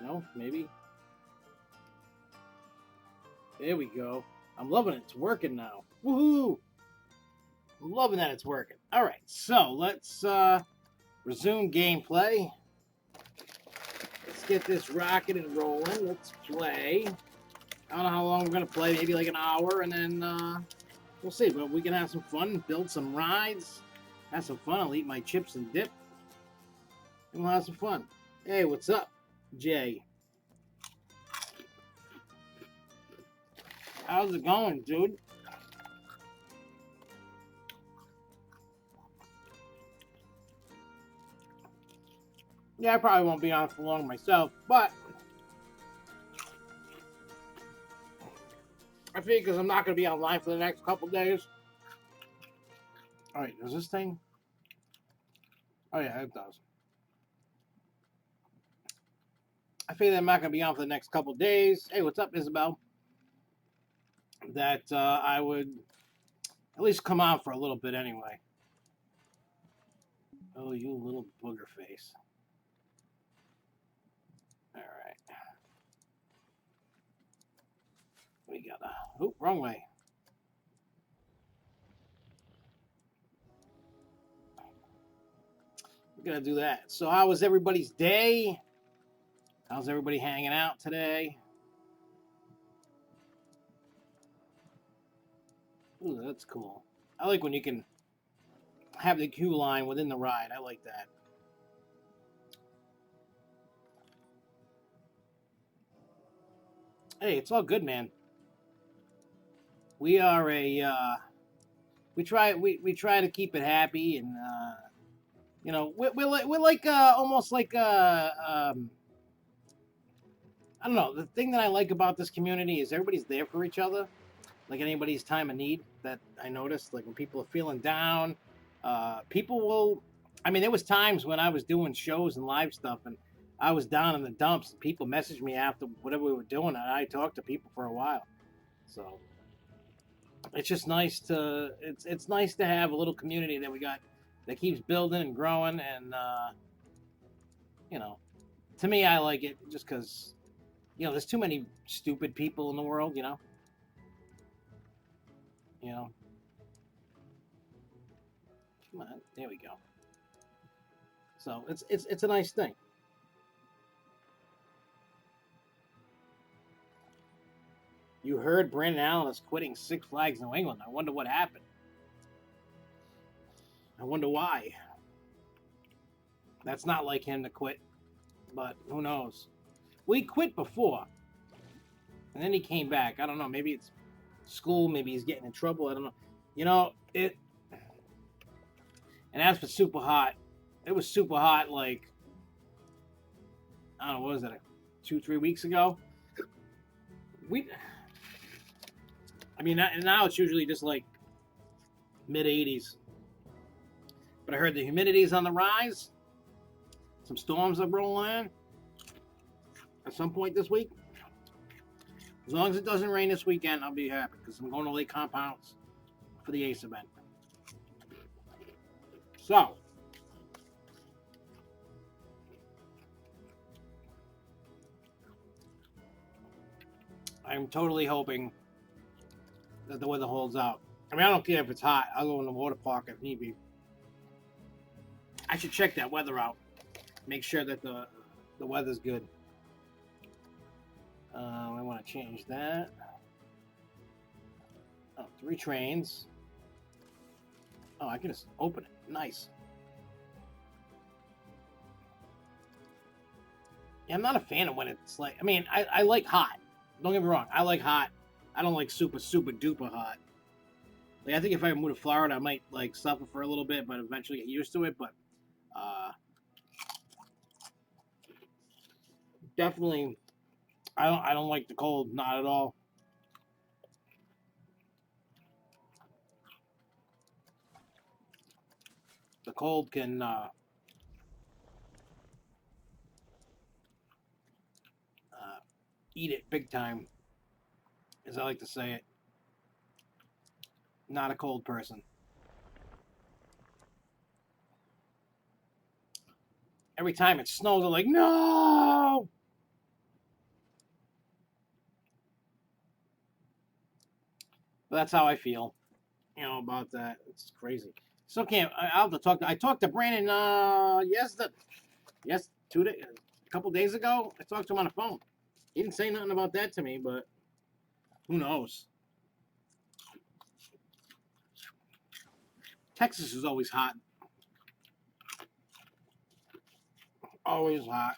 No, maybe. There we go. I'm loving it. It's working now. Woohoo! I'm loving that it's working. All right, so let's resume gameplay. Let's get this rocking and rolling. Let's play. I don't know how long we're going to play. Maybe like an hour, and then we'll see. But we can have some fun, build some rides, have some fun. I'll eat my chips and dip, and we'll have some fun. Hey, what's up, Jay? How's it going, dude? Yeah, I probably won't be on for long myself, but I figure because I'm not going to be online for the next couple days. All right, does this thing? Oh, yeah, it does. I figure I'm not going to be on for the next couple days. Hey, what's up, Isabel? That I would at least come on for a little bit anyway. Oh, you little booger face. All right. We got a... Oop, wrong way. We're going to do that. So how was everybody's day? How's everybody hanging out today? Ooh, that's cool. I like when you can have the queue line within the ride. I like that. Hey, it's all good, man. We are a we try to keep it happy, and you know, we're like almost like I don't know. The thing that I like about this community is everybody's there for each other. Like anybody's time of need, that I noticed. Like when people are feeling down, people will. I mean, there was times when I was doing shows and live stuff, and I was down in the dumps. And people messaged me after whatever we were doing, and I talked to people for a while. So it's just nice to it's nice to have a little community that we got that keeps building and growing, and you know, to me, I like it just because you know there's too many stupid people in the world. You know. Come on, there we go. So it's a nice thing. You heard Brandon Allen is quitting Six Flags New England. I wonder what happened. I wonder why. That's not like him to quit, but who knows? Well, he quit before, and then he came back. I don't know. Maybe it's school. Maybe he's getting in trouble. I don't know. You know it. And as for super hot, it was super hot. Like I don't know, what was that? 2-3 weeks ago. I mean, now it's usually just like mid 80s. But I heard the humidity is on the rise. Some storms are rolling in at some point this week. As long as it doesn't rain this weekend, I'll be happy because I'm going to Lake Compounce for the Ace event. So, I'm totally hoping that the weather holds out. I mean, I don't care if it's hot. I'll go in the water park if need be. I should check that weather out. Make sure that the weather's good. I want to change that. Oh, 3 trains. Oh, I can just open it. Nice. Yeah, I'm not a fan of when it's like... I mean, I like hot. Don't get me wrong. I like hot. I don't like super, super duper hot. Like, I think if I move to Florida, I might, like, suffer for a little bit, but eventually get used to it. But, definitely, I don't like the cold. Not at all. The cold can, eat it big time, as I like to say it. Not a cold person. Every time it snows, I'm like, no! But that's how I feel, about that. It's crazy. Still can't. I'll have to talk. I talked to Brandon yes, 2 days, a couple days ago. I talked to him on the phone. He didn't say nothing about that to me, but who knows? Texas is always hot. Always hot.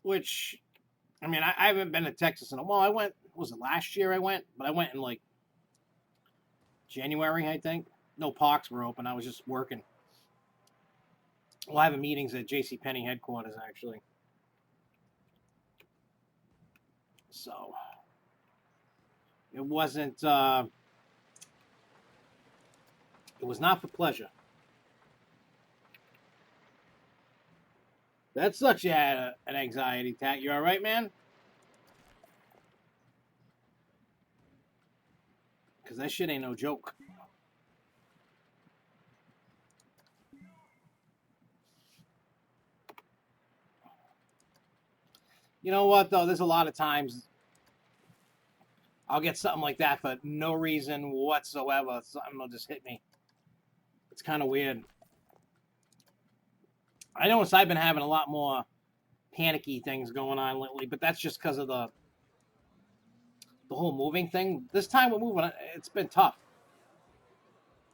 Which, I mean, I haven't been to Texas in a while. I went, was it last year I went? But I went in like January, I think. No parks were open. I was just working. Well, having meetings at JCPenney headquarters, actually. So, it wasn't, it was not for pleasure. That sucks you had an anxiety attack. You all right, man? Because that shit ain't no joke. You know what, though? There's a lot of times I'll get something like that for no reason whatsoever. Something will just hit me. It's kind of weird. I notice I've been having a lot more panicky things going on lately, but that's just because of the whole moving thing. This time we're moving, it's been tough.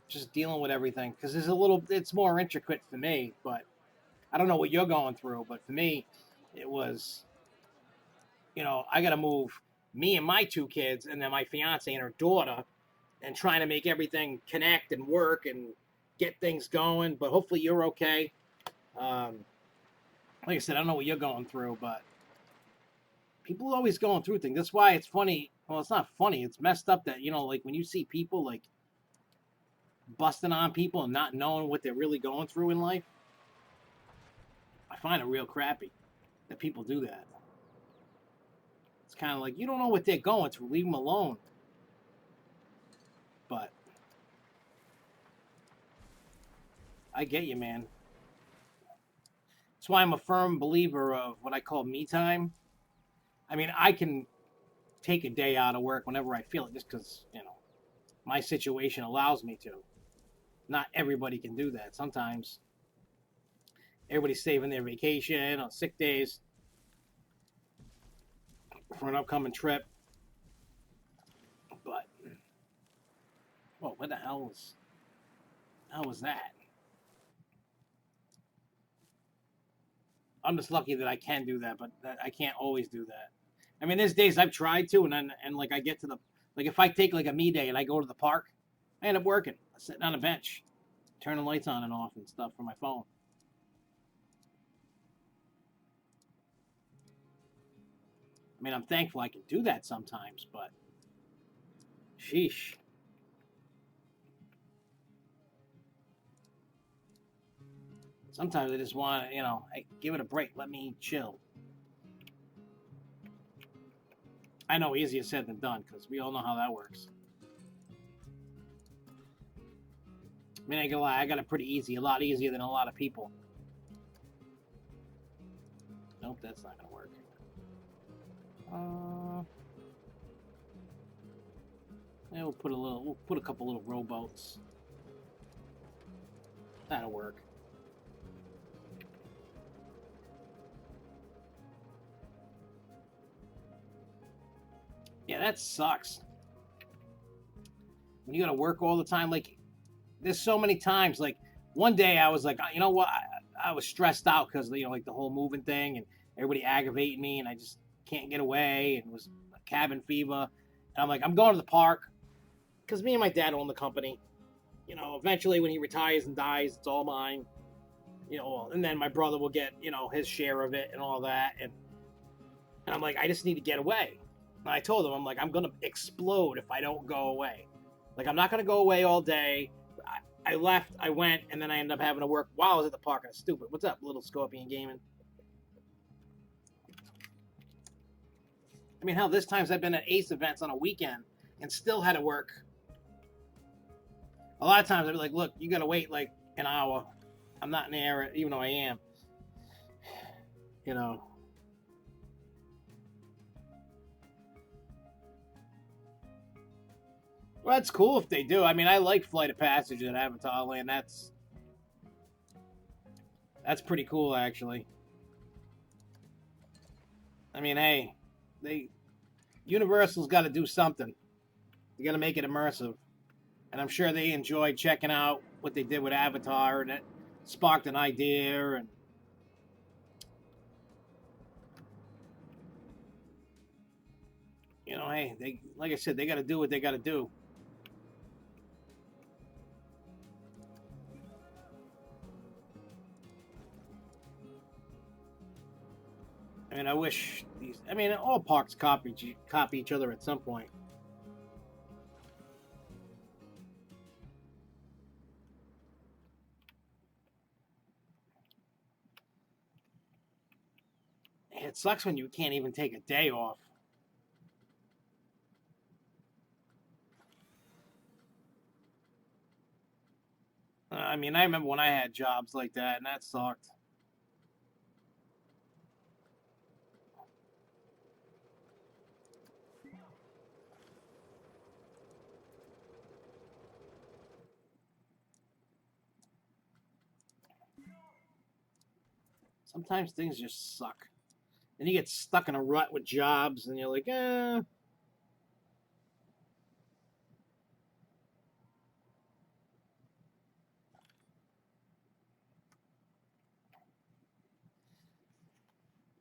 Just dealing with everything because it's more intricate for me, but I don't know what you're going through, but for me, it was, I got to move me and my 2 kids and then my fiance and her daughter and trying to make everything connect and work and get things going, but hopefully you're okay. Like I said, I don't know what you're going through, but people are always going through things. That's why it's funny. Well, it's not funny. It's messed up that, like when you see people like busting on people and not knowing what they're really going through in life, I find it real crappy that people do that. It's kind of like, you don't know what they're going through. Leave them alone. But I get you, man. That's why I'm a firm believer of what I call me time. I mean, I can take a day out of work whenever I feel it just because, my situation allows me to. Not everybody can do that. Sometimes everybody's saving their vacation on sick days for an upcoming trip. But, well, what the hell was that? I'm just lucky that I can do that, but I can't always do that. I mean, there's days I've tried to, and like I get to like if I take like a me day and I go to the park, I end up working, sitting on a bench, turning lights on and off and stuff from my phone. I mean, I'm thankful I can do that sometimes, but sheesh. Sometimes I just want to, hey, give it a break. Let me chill. I know, easier said than done, because we all know how that works. I mean, I ain't gonna lie, I got it pretty easy, a lot easier than a lot of people. Nope, that's not gonna work. Yeah, we'll put a couple little rowboats. That'll work. Yeah, that sucks. When you gotta work all the time, like, there's so many times, like, one day I was like, you know what, I was stressed out because, like the whole moving thing and everybody aggravating me and I just can't get away and it was cabin fever. And I'm like, I'm going to the park because me and my dad own the company. Eventually when he retires and dies, it's all mine. And then my brother will get, his share of it and all that. And I'm like, I just need to get away. And I told him, I'm like, I'm going to explode if I don't go away. Like, I'm not going to go away all day. I left, I went, and then I ended up having to work while I was at the park. That's stupid. What's up, Little Scorpion Gaming? I mean, hell, there's times I've been at Ace events on a weekend and still had to work. A lot of times I'd be like, look, you got to wait like an hour. I'm not in the area, even though I am. You know, well, that's cool if they do. I mean, I like Flight of Passage at Avatar Land. That's pretty cool, actually. I mean, hey, they Universal's got to do something. They got to make it immersive, and I'm sure they enjoyed checking out what they did with Avatar, and it sparked an idea. And hey, they like I said, they got to do what they got to do. I mean, I wish these. I mean, all parks copy each other at some point. It sucks when you can't even take a day off. I mean, I remember when I had jobs like that, and that sucked. Sometimes things just suck. And you get stuck in a rut with jobs, and you're like, eh.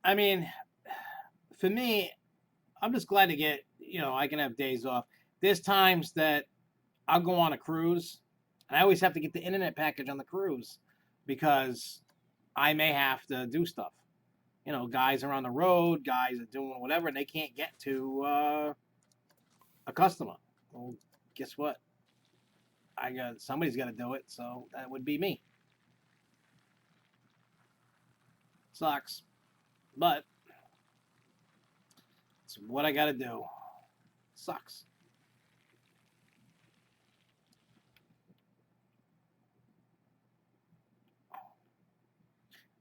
I mean, for me, I'm just glad to get, I can have days off. There's times that I'll go on a cruise, and I always have to get the internet package on the cruise because I may have to do stuff. Guys are on the road, guys are doing whatever, and they can't get to a customer. Well, guess what? Somebody's got to do it, so that would be me. Sucks, but it's what I got to do. Sucks.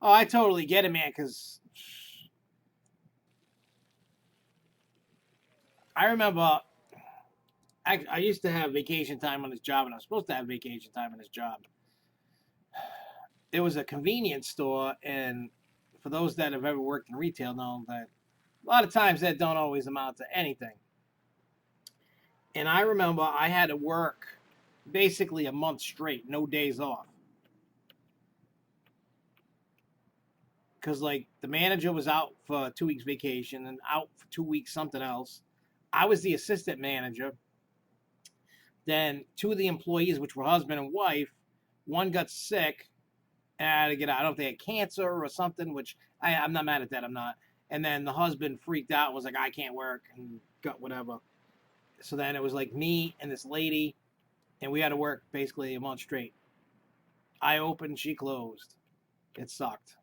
Oh, I totally get it, man. Because I remember I used to have vacation time on this job, and I was supposed to have vacation time on this job. There was a convenience store, and for those that have ever worked in retail know that a lot of times that don't always amount to anything. And I remember I had to work basically a month straight, no days off. Because, like, the manager was out for 2 weeks vacation and out for 2 weeks something else. I was the assistant manager. Then two of the employees, which were husband and wife, one got sick and I had to get out. I don't know if they had cancer or something, which I'm not mad at that. I'm not. And then the husband freaked out and was like, I can't work, and got whatever. So then it was like me and this lady, and we had to work basically a month straight. I opened, she closed. It sucked.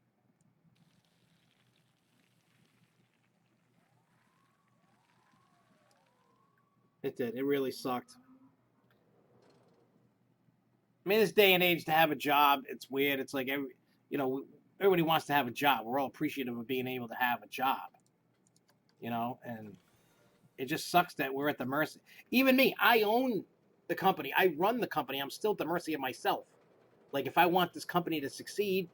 It did. It really sucked. I mean, this day and age, to have a job, it's weird. It's like everybody wants to have a job. We're all appreciative of being able to have a job, and it just sucks that we're at the mercy. Even me, I own the company. I run the company. I'm still at the mercy of myself. Like, if I want this company to succeed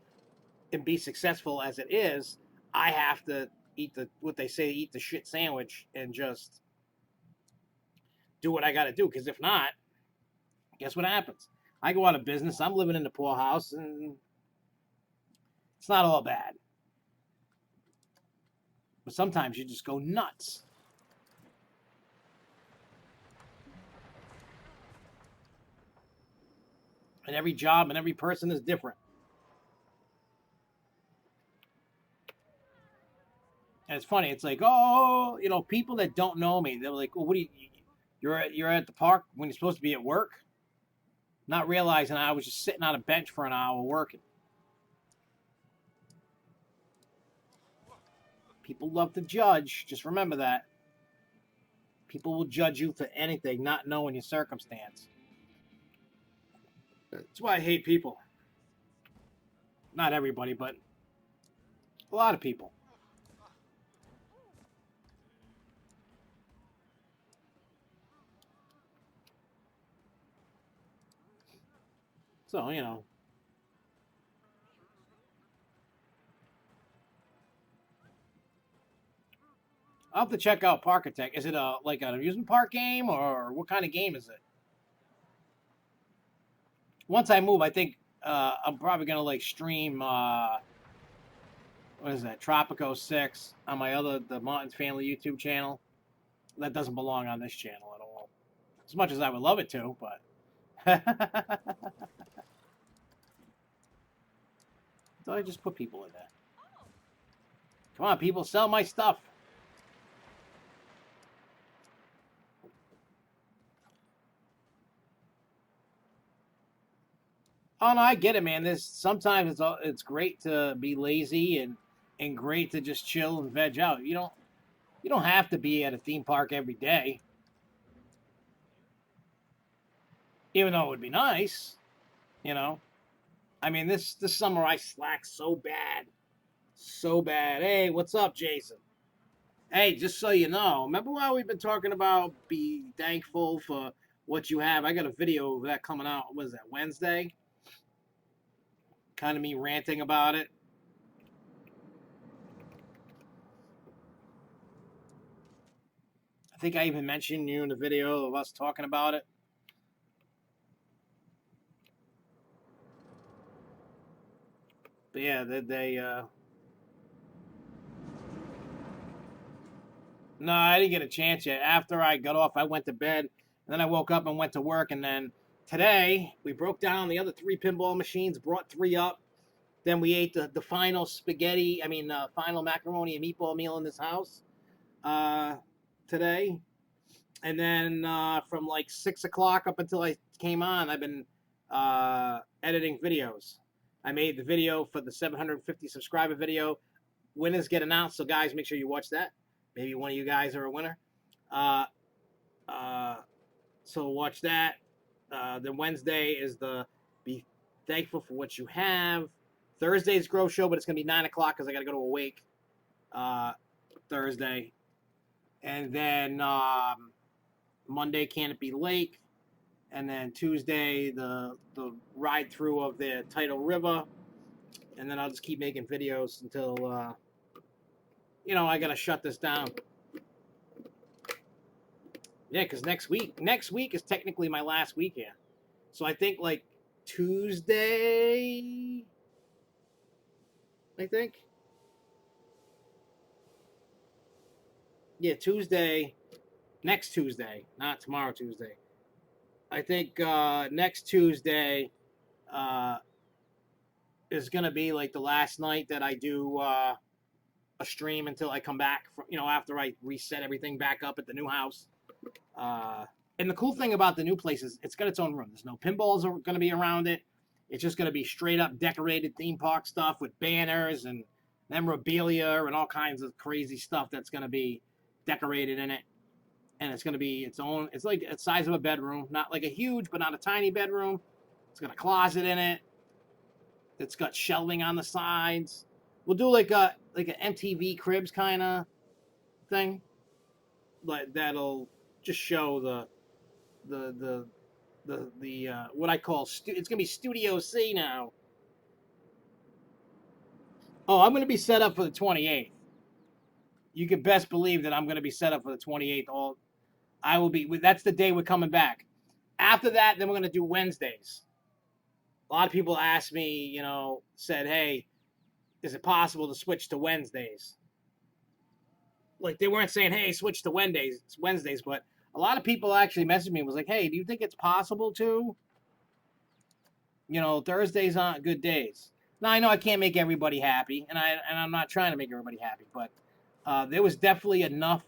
and be successful as it is, I have to eat what they say, eat the shit sandwich, and just do what I got to do. Because if not, guess what happens? I go out of business. I'm living in the poorhouse, and it's not all bad. But sometimes you just go nuts. And every job and every person is different. And it's funny. It's like, oh, people that don't know me, they're like, well, what do you're at the park when you're supposed to be at work? Not realizing I was just sitting on a bench for an hour working. People love to judge. Just remember that. People will judge you for anything, not knowing your circumstance. That's why I hate people. Not everybody, but a lot of people. So, you know. I'll have to check out Park Attack. Is it a like an amusement park game, or what kind of game is it? Once I move, I think I'm probably gonna like stream what is that, Tropico 6 on my the Martin's Family YouTube channel. That doesn't belong on this channel at all. As much as I would love it to, but so I just put people in there. Come on, people, sell my stuff. Oh no, I get it, man. This sometimes it's great to be lazy and great to just chill and veg out. You don't have to be at a theme park every day, even though it would be nice. You know, I mean this summer I slacked so bad, so bad. Hey, what's up, Jason? Hey, just so you know, remember why we've been talking about be thankful for what you have? I got a video of that coming out. What is that, Wednesday? Kind of me ranting about it. I think I even mentioned you in the video of us talking about it. But yeah, no, I didn't get a chance yet. After I got off, I went to bed, and then I woke up and went to work, and then today we broke down the other three pinball machines, brought three up. Then we ate the final final macaroni and meatball meal in this house uh, today. And then from like 6 o'clock up until I came on, I've been editing videos. I made the video for the 750 subscriber video. Winners get announced, so guys, make sure you watch that. Maybe one of you guys are a winner. Uh, uh, so watch that. Then Wednesday is the be thankful for what you have. Thursday's Grove Show, but it's gonna be 9 o'clock because I gotta go to a wake Thursday, and then Monday Canopy Lake, and then Tuesday the ride through of the Tidal River, and then I'll just keep making videos until I gotta shut this down. Yeah, because next week is technically my last week here, so I think like Tuesday, I think. Yeah, Tuesday, next Tuesday, not tomorrow Tuesday. I think next Tuesday uh, is gonna be like the last night that I do a stream until I come back. After I reset everything back up at the new house. Uh, and the cool thing about the new place is it's got its own room. There's no pinballs are gonna be around it. It's just gonna be straight up decorated theme park stuff with banners and memorabilia and all kinds of crazy stuff that's gonna be decorated in it. And it's going to be its own. It's like the size of a bedroom, not like a huge, but not a tiny bedroom. It's got a closet in it. It's got shelving on the sides. We'll do like an MTV Cribs kind of thing, like that'll just show the what I call it's gonna be Studio C now. Oh, I'm gonna be set up for the 28th. You can best believe that I'm gonna be set up for the 28th. I will be. That's the day we're coming back. After that, then we're gonna do Wednesdays. A lot of people asked me, said, "Hey, is it possible to switch to Wednesdays?" Like they weren't saying, "Hey, switch to Wednesdays," but a lot of people actually messaged me and was like, "Hey, do you think it's possible to? Thursdays aren't good days." Now I know I can't make everybody happy, and I'm not trying to make everybody happy, but there was definitely enough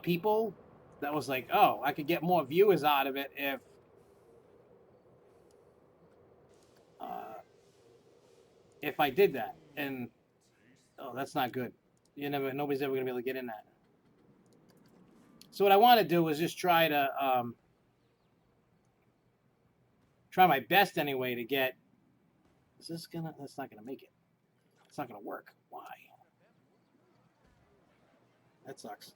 people that was like, "Oh, I could get more viewers out of it uh, if I did that." And oh, that's not good. Nobody's ever gonna be able to get in that. So what I want to do is just try to try my best anyway to get Is this gonna? That's not gonna make it. It's not gonna work. Why? That sucks.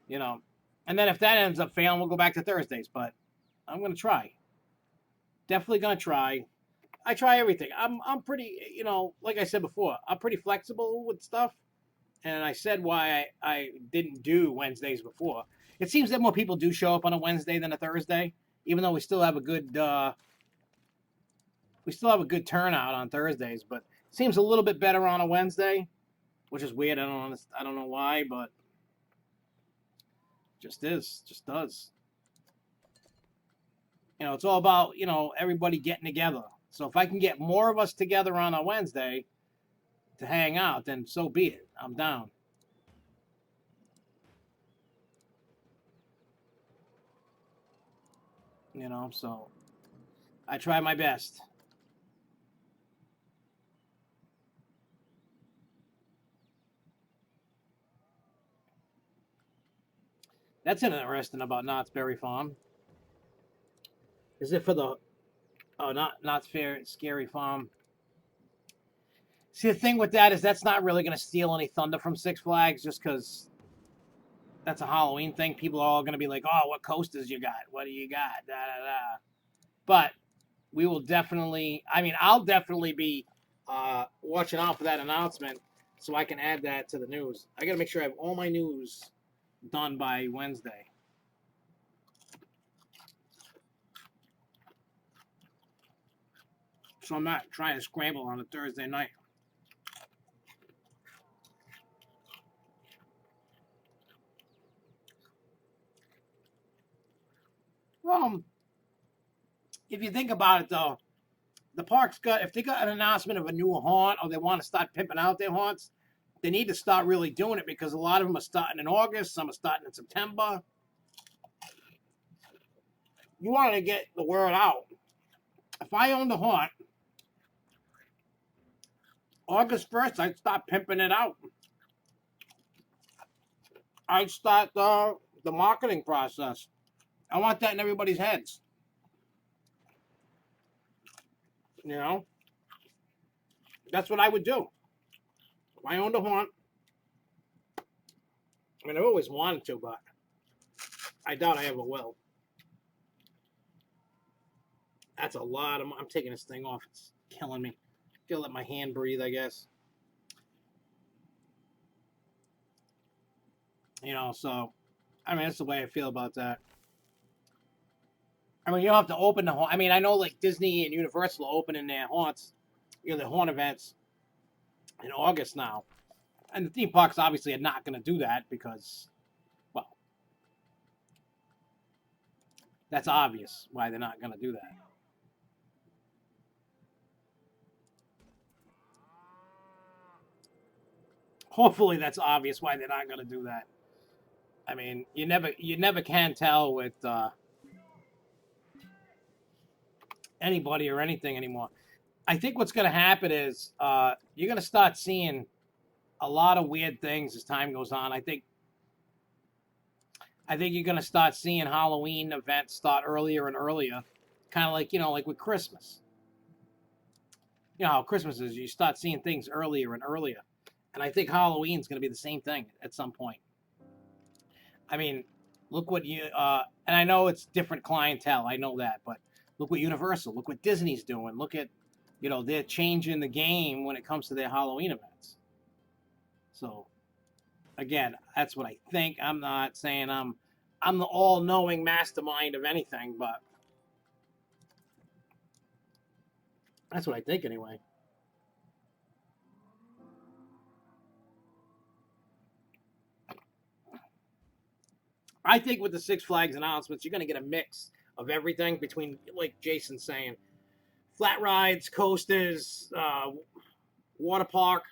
You know. And then if that ends up failing, we'll go back to Thursdays. But I'm gonna try. Definitely gonna try. I try everything. I'm pretty, like I said before, I'm pretty flexible with stuff. And I said why I didn't do Wednesdays before. It seems that more people do show up on a Wednesday than a Thursday, even though we still have a good turnout on Thursdays. But it seems a little bit better on a Wednesday, which is weird. I don't know why, but just does. It's all about everybody getting together. So if I can get more of us together on a Wednesday to hang out, then so be it. I'm down. So I try my best. That's interesting about Knott's Berry Farm. Is it for the not fair scary farm? See, the thing with that is that's not really going to steal any thunder from Six Flags, just because that's a Halloween thing. People are all going to be like, "Oh, what coasters you got? What do you got?" Da da da. But we will definitely. I mean, I'll definitely be watching out for that announcement so I can add that to the news. I got to make sure I have all my news done by Wednesday. So I'm not trying to scramble on a Thursday night. Well, if you think about it, though, the park's if they got an announcement of a new haunt or they want to start pimping out their haunts, they need to start really doing it because a lot of them are starting in August, some are starting in September. You want to get the word out. If I owned a haunt, August 1st, I'd start pimping it out. I'd start the marketing process. I want that in everybody's heads. That's what I would do. If I owned a haunt, I mean, I've always wanted to, but I doubt I ever will. That's a lot of. I'm taking this thing off. It's killing me. Gotta let my hand breathe, I guess. So, I mean, that's the way I feel about that. I mean, you don't have to open the haunt. I mean, I know like Disney and Universal are opening their haunts, their haunt events in August now. And the theme parks obviously are not going to do that because, well, that's obvious why they're not going to do that. Hopefully, that's obvious why they're not going to do that. I mean, you never can tell with anybody or anything anymore. I think what's going to happen is you're going to start seeing a lot of weird things as time goes on. I think you're going to start seeing Halloween events start earlier and earlier, kind of like like with Christmas. You know how Christmas is. You start seeing things earlier and earlier, and I think Halloween's going to be the same thing at some point. I mean, look what and I know it's different clientele. I know that, but look what Universal, look what Disney's doing. Look at, they're changing the game when it comes to their Halloween events. So, again, that's what I think. I'm not saying I'm the all-knowing mastermind of anything, but that's what I think anyway. I think with the Six Flags announcements, you're going to get a mix of everything between, like Jason's saying, flat rides, coasters, water park.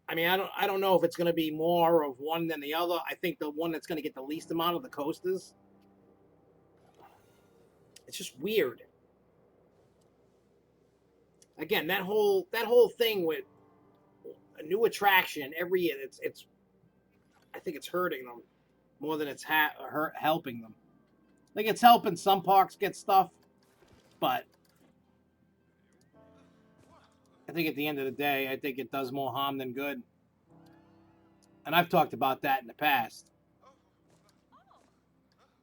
I mean, I don't know if it's going to be more of one than the other. I think the one that's going to get the least amount of the coasters. It's just weird. Again, that whole thing with a new attraction every year. It's I think it's hurting them. more than it's helping them. Like, it's helping some parks get stuff, but I think at the end of the day, I think it does more harm than good. And I've talked about that in the past.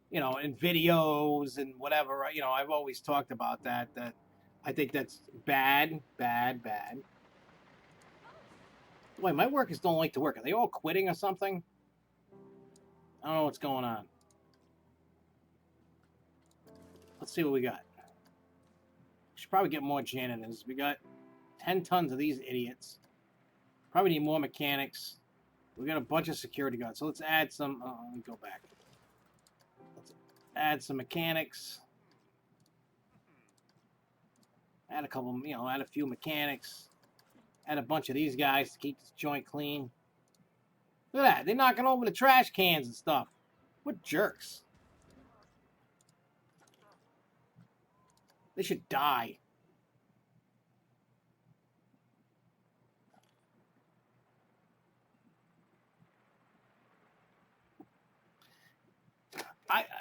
You know, in videos and whatever, you know, I've always talked about that I think that's bad, bad, bad. Boy, my workers don't like to work. Are they all quitting or something? I don't know what's going on. Let's see what we got. We should probably get more janitors. We got 10 tons of these idiots. Probably need more mechanics. We got a bunch of security guards. So let's add some. Let me go back. Let's add some mechanics. Add a couple, you know, add a few mechanics. Add a bunch of these guys to keep this joint clean. Look at that. They're knocking over the trash cans and stuff. What jerks. They should die.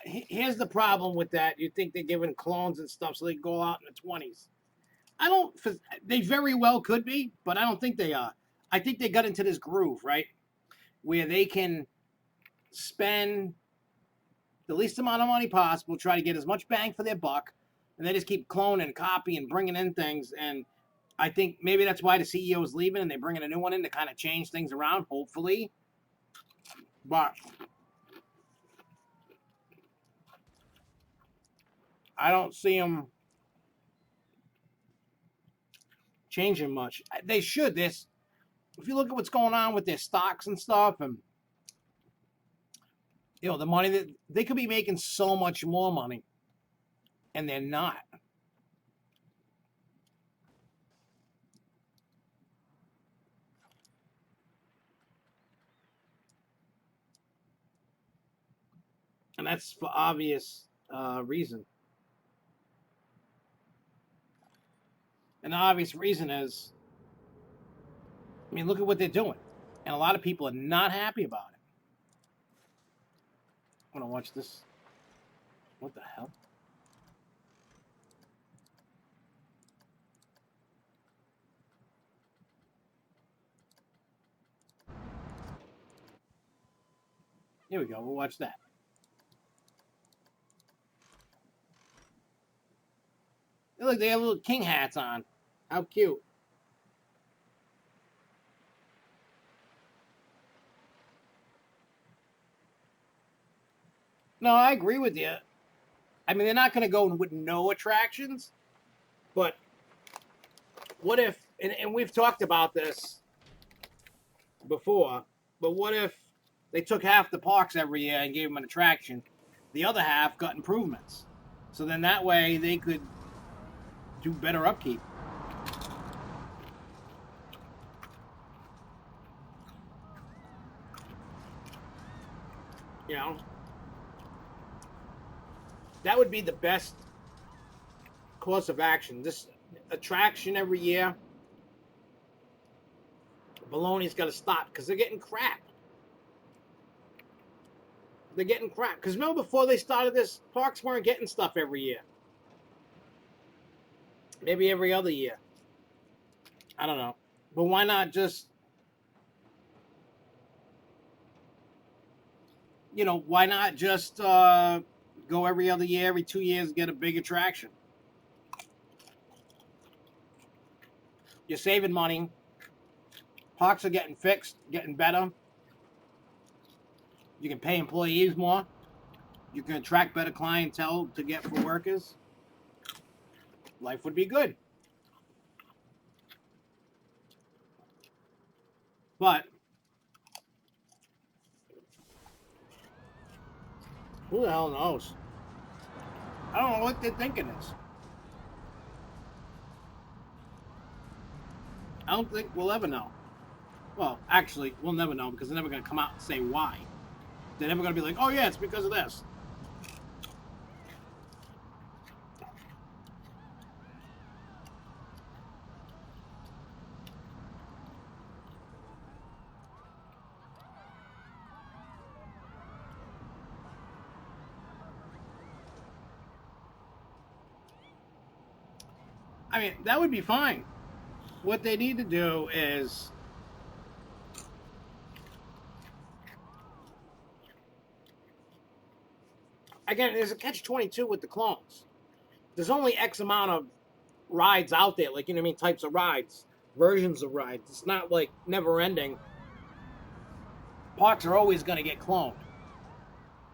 Here's the problem with that. You think they're giving clones and stuff so they can go out in the 20s. I don't. They very well could be, but I don't think they are. I think they got into this groove, right, where they can spend the least amount of money possible, try to get as much bang for their buck, and they just keep cloning and copying and bringing in things. And I think maybe that's why the CEO is leaving and they're bringing a new one in to kind of change things around, hopefully. But I don't see them changing much. They should. This, if you look at what's going on with their stocks and stuff, and you know the money that they could be making so much more money, and they're not. And that's for obvious reason. And the obvious reason is, I mean, look at what they're doing. And a lot of people are not happy about it. I'm going to watch this. What the hell? Here we go. We'll watch that. Look, they have little king hats on. How cute. No, I agree with you. I mean, they're not going to go with no attractions, but what if, and we've talked about this before, but what if they took half the parks every year and gave them an attraction, the other half got improvements? So then that way they could do better upkeep. You know, that would be the best course of action. This attraction every year, baloney's got to stop because they're getting crap. They're getting crap. Because remember, before they started this, parks weren't getting stuff every year. Maybe every other year. I don't know. But why not just, you know, why not just go every other year, every 2 years, get a big attraction? You're saving money. Parks are getting fixed, getting better. You can pay employees more. You can attract better clientele to get for workers. Life would be good. But who the hell knows? I don't know what they're thinking is. I don't think we'll ever know. Well, actually, we'll never know because they're never going to come out and say why. They're never going to be like, oh, yeah, it's because of this. I mean, that would be fine. What they need to do is, again, there's a catch-22 with the clones. There's only X amount of rides out there, like, you know what I mean, types of rides, versions of rides. It's not like never ending. Parks are always going to get cloned.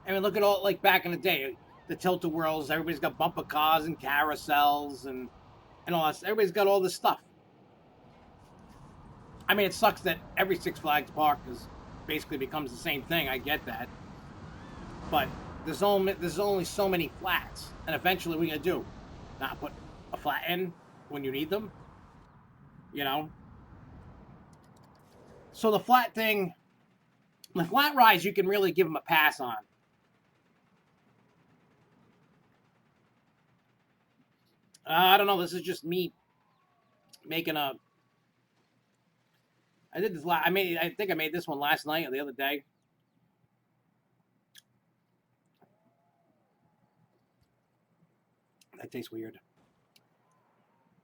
I mean, look at all, like back in the day, the tilt-a-whirls, everybody's got bumper cars and carousels and all that. Everybody's got all this stuff. I mean, it sucks that every Six Flags park is basically becomes the same thing. I get that. But there's only so many flats. And eventually what are you going to do? Not put a flat in when you need them? You know? So the flat thing, the flat rides, you can really give them a pass on. I don't know. This is just me making a. I did this. I think I made this one last night or the other day. That tastes weird.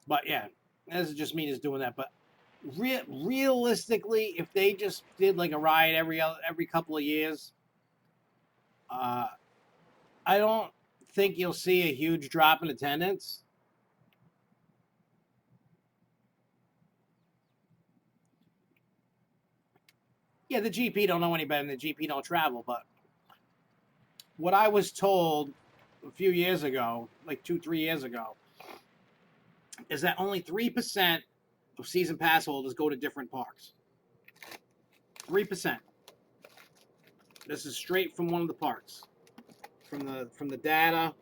But yeah, this is just me just doing that. But realistically, if they just did like a ride every couple of years, I don't think you'll see a huge drop in attendance. Yeah, the GP don't know any better, and the GP don't travel. But what I was told a few years ago, like 2-3 years ago, is that only 3% of season pass holders go to different parks. 3%. This is straight from one of the parks. From the data,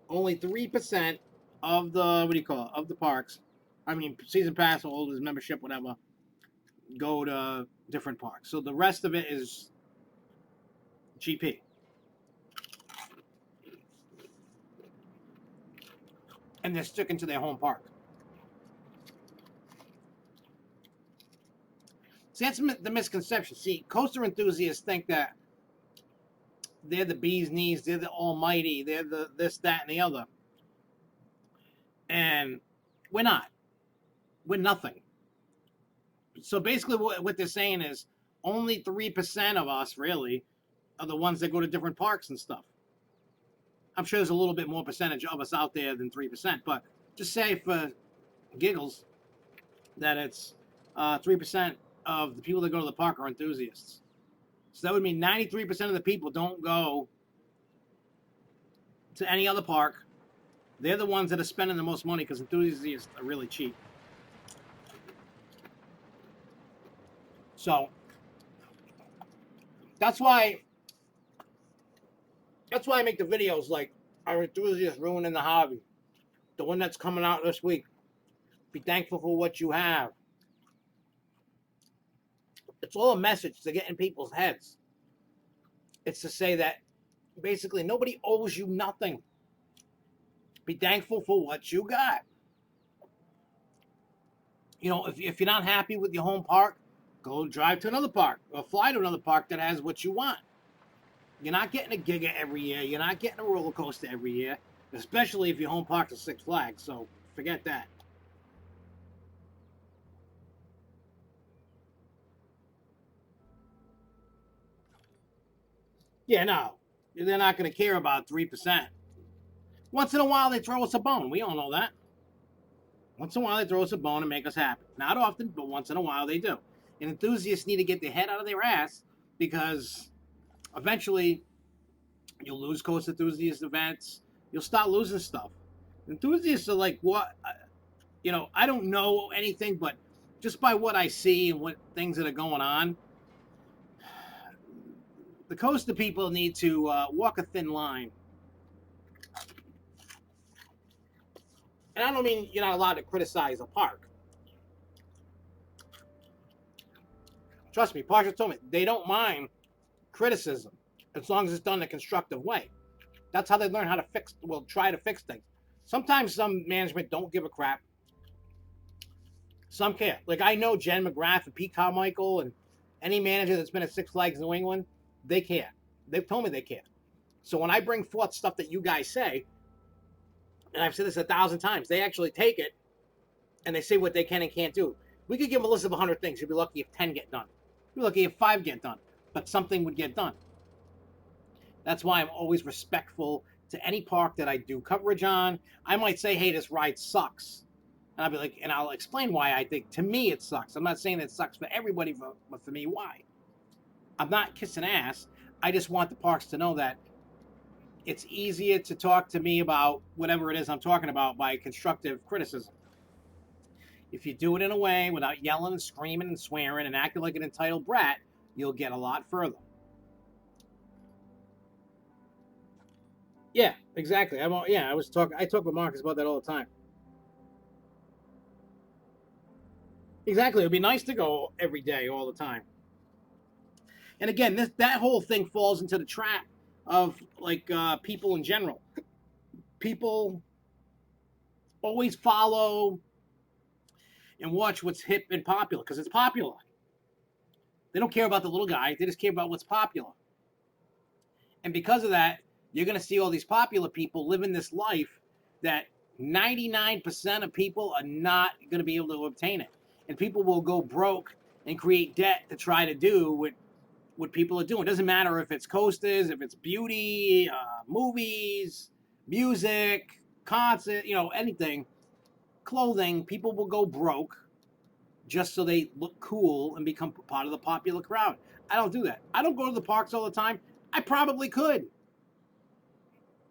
only 3% of the of the parks, I mean season pass holders, membership, whatever, go to different parks. So the rest of it is GP. And they're sticking to their home park. See, that's the misconception. See, coaster enthusiasts think that they're the bee's knees, they're the almighty, they're the this, that, and the other. And we're not. We're nothing. So basically what they're saying is only 3% of us really are the ones that go to different parks and stuff. I'm sure there's a little bit more percentage of us out there than 3%, but just say for giggles that it's 3% of the people that go to the park are enthusiasts. So that would mean 93% of the people don't go to any other park. They're the ones that are spending the most money because enthusiasts are really cheap. So that's why I make the videos like our enthusiasts ruining the hobby. The one that's coming out this week. Be thankful for what you have. It's all a message to get in people's heads. It's to say that basically nobody owes you nothing. Be thankful for what you got. You know, if you're not happy with your home park, go drive to another park or fly to another park that has what you want. You're not getting a Giga every year. You're not getting a roller coaster every year, especially if your home park is Six Flags. So forget that. Yeah, no, they're not going to care about 3%. Once in a while, they throw us a bone. We all know that. Once in a while, they throw us a bone and make us happy. Not often, but once in a while, they do. And enthusiasts need to get their head out of their ass because eventually you'll lose coast enthusiast events. You'll start losing stuff. Enthusiasts are like, what? You know, I don't know anything, but just by what I see and what things that are going on, the coaster people need to walk a thin line. And I don't mean you're not allowed to criticize a park. Trust me, Parsha told me they don't mind criticism as long as it's done in a constructive way. That's how they learn how to try to fix things. Sometimes some management don't give a crap. Some care. Like I know Jen McGrath and Pete Carmichael and any manager that's been at Six Flags New England, they care. They've told me they care. So when I bring forth stuff that you guys say, and I've said this 1,000 times, they actually take it and they say what they can and can't do. We could give a list of 100 things. You'd be lucky if 10 get done. You'd be lucky if 5 get done. But something would get done. That's why I'm always respectful to any park that I do coverage on. I might say, hey, this ride sucks. And I'll be like, and I'll explain why I think, to me, it sucks. I'm not saying it sucks for everybody, but for me, why? I'm not kissing ass. I just want the parks to know that it's easier to talk to me about whatever it is I'm talking about by constructive criticism. If you do it in a way without yelling and screaming and swearing and acting like an entitled brat, you'll get a lot further. Yeah, exactly. I talk with Marcus about that all the time. Exactly. It would be nice to go every day, all the time. And again, that whole thing falls into the trap of like people in general. People always follow and watch what's hip and popular because it's popular. They don't care about the little guy. They just care about what's popular. And because of that, you're going to see all these popular people living this life that 99% of people are not going to be able to obtain it. And people will go broke and create debt to try to do what people are doing. It doesn't matter if it's coasters, if it's beauty, movies, music, concert, anything, clothing. People will go broke just so they look cool and become part of the popular crowd. I don't do that. I don't go to the parks all the time. I probably could.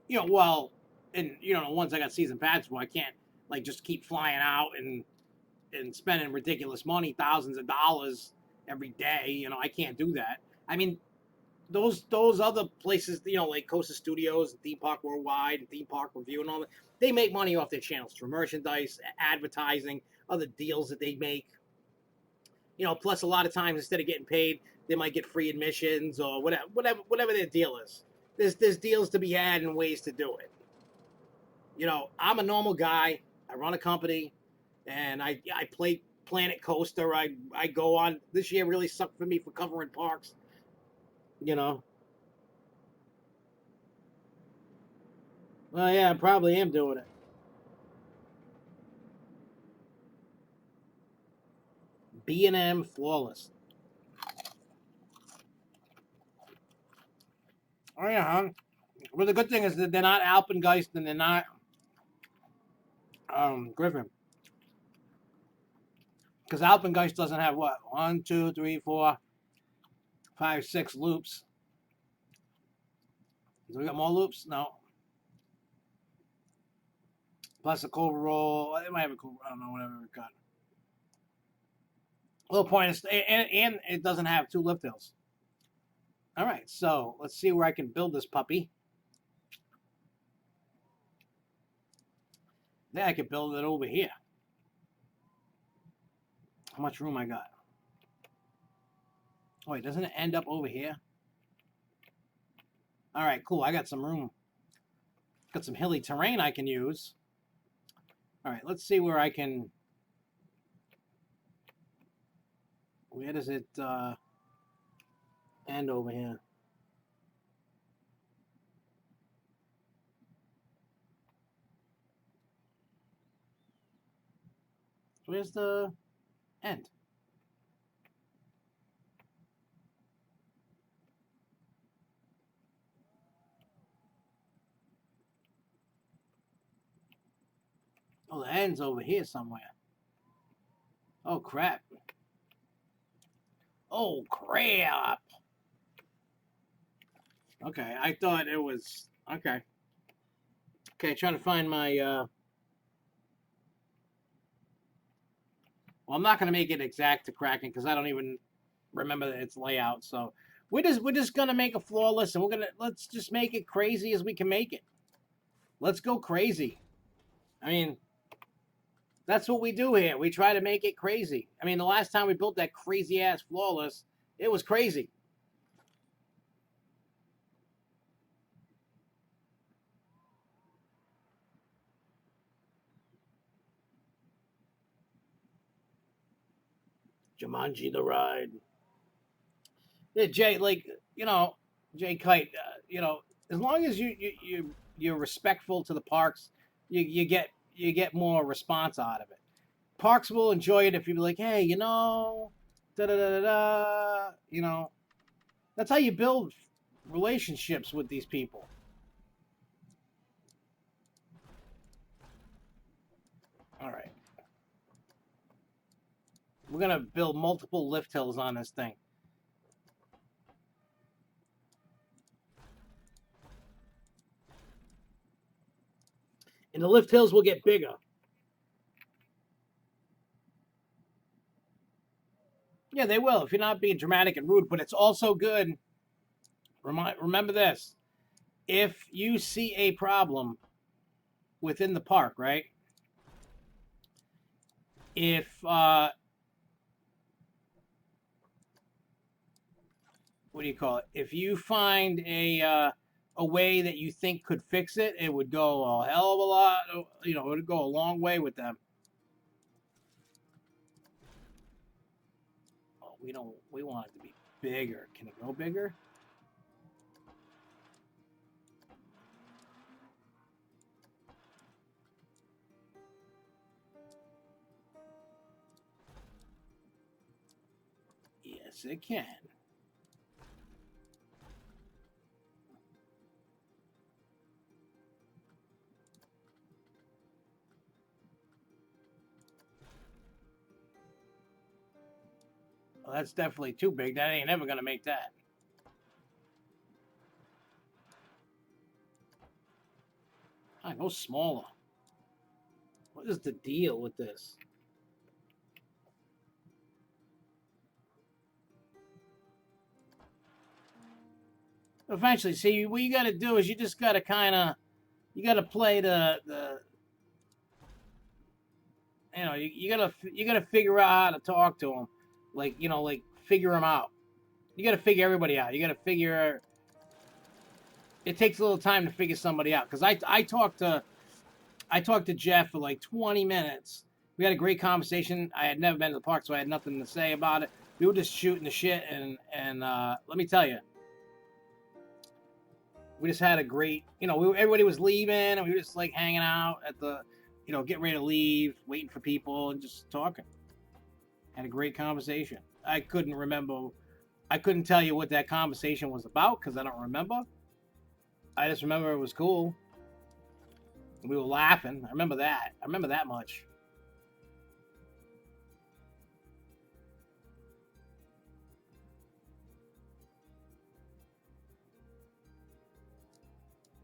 Well, and the ones I got season passes for, I can't like just keep flying out and spending ridiculous money, thousands of dollars every day. I can't do that. I mean, those other places, like Costa Studios, and Theme Park Worldwide, and Theme Park Review, and all that, they make money off their channels through merchandise, advertising, other deals that they make. Plus a lot of times instead of getting paid, they might get free admissions or whatever their deal is. There's deals to be had and ways to do it. I'm a normal guy. I run a company, and I play Planet Coaster. I go on. This year really sucked for me for covering parks. Well, yeah, I probably am doing it. B M Floorless. Oh yeah, huh? Well, the good thing is that they're not Alpengeist and they're not Griffin. Because Alpengeist doesn't have what? 1, 2, 3, 4, 5, 6 loops. Do we got more loops? No. Plus a Cobra roll. It might have a Cobra. I don't know, whatever we got. A little point is, and it doesn't have 2 lift hills. All right, so let's see where I can build this puppy. Then I could build it over here. How much room I got? Oh, wait, doesn't it end up over here? All right, cool. I got some room. Got some hilly terrain I can use. All right, let's see where I can... Where does it end over here? Where's the end? Oh, the end's over here somewhere. Oh, crap. Oh, crap. Okay, I thought it was... Okay. Okay, trying to find my... Well, I'm not going to make it exact to Kraken because I don't even remember its layout. So we're just going to make a flawless, and let's just make it crazy as we can make it. Let's go crazy. I mean, that's what we do here. We try to make it crazy. I mean, the last time we built that crazy ass flawless, it was crazy. Jumanji the ride. Yeah, Jay, Jay Kite, as long as you're respectful to the parks, you get more response out of it. parks will enjoy it if you're like, hey, you know, da da da da da, you know. That's how you build relationships with these people. All right. We're going to build multiple lift hills on this thing. And the lift hills will get bigger. Yeah, they will if you're not being dramatic and rude, but it's also good. Remember this. If you see a problem within the park, right? If what do you call it? If you find a way that you think could fix it, it would go a hell of a lot. You know, it would go a long way with them. Oh, we don't. We want it to be bigger. Can it go bigger? Yes, it can. Well, that's definitely too big. That ain't ever gonna make that. I go smaller. What is the deal with this? Eventually, see, what you got to do is you just got to kind of, you got to play the you know, you gotta figure out how to talk to them, like, you know, like figure them out. You gotta figure everybody out. You gotta figure. It takes a little time to figure somebody out because I talked to Jeff for like 20 minutes. We had a great conversation. I had never been to the park, so I had nothing to say about it. We were just shooting the shit, and let me tell you, we just had a great. You know, everybody was leaving, and we were just like hanging out at the, you know, getting ready to leave, waiting for people, and just talking. Had a great conversation. I couldn't remember. I couldn't tell you what that conversation was about because I don't remember. I just remember it was cool. We were laughing. I remember that. I remember that much.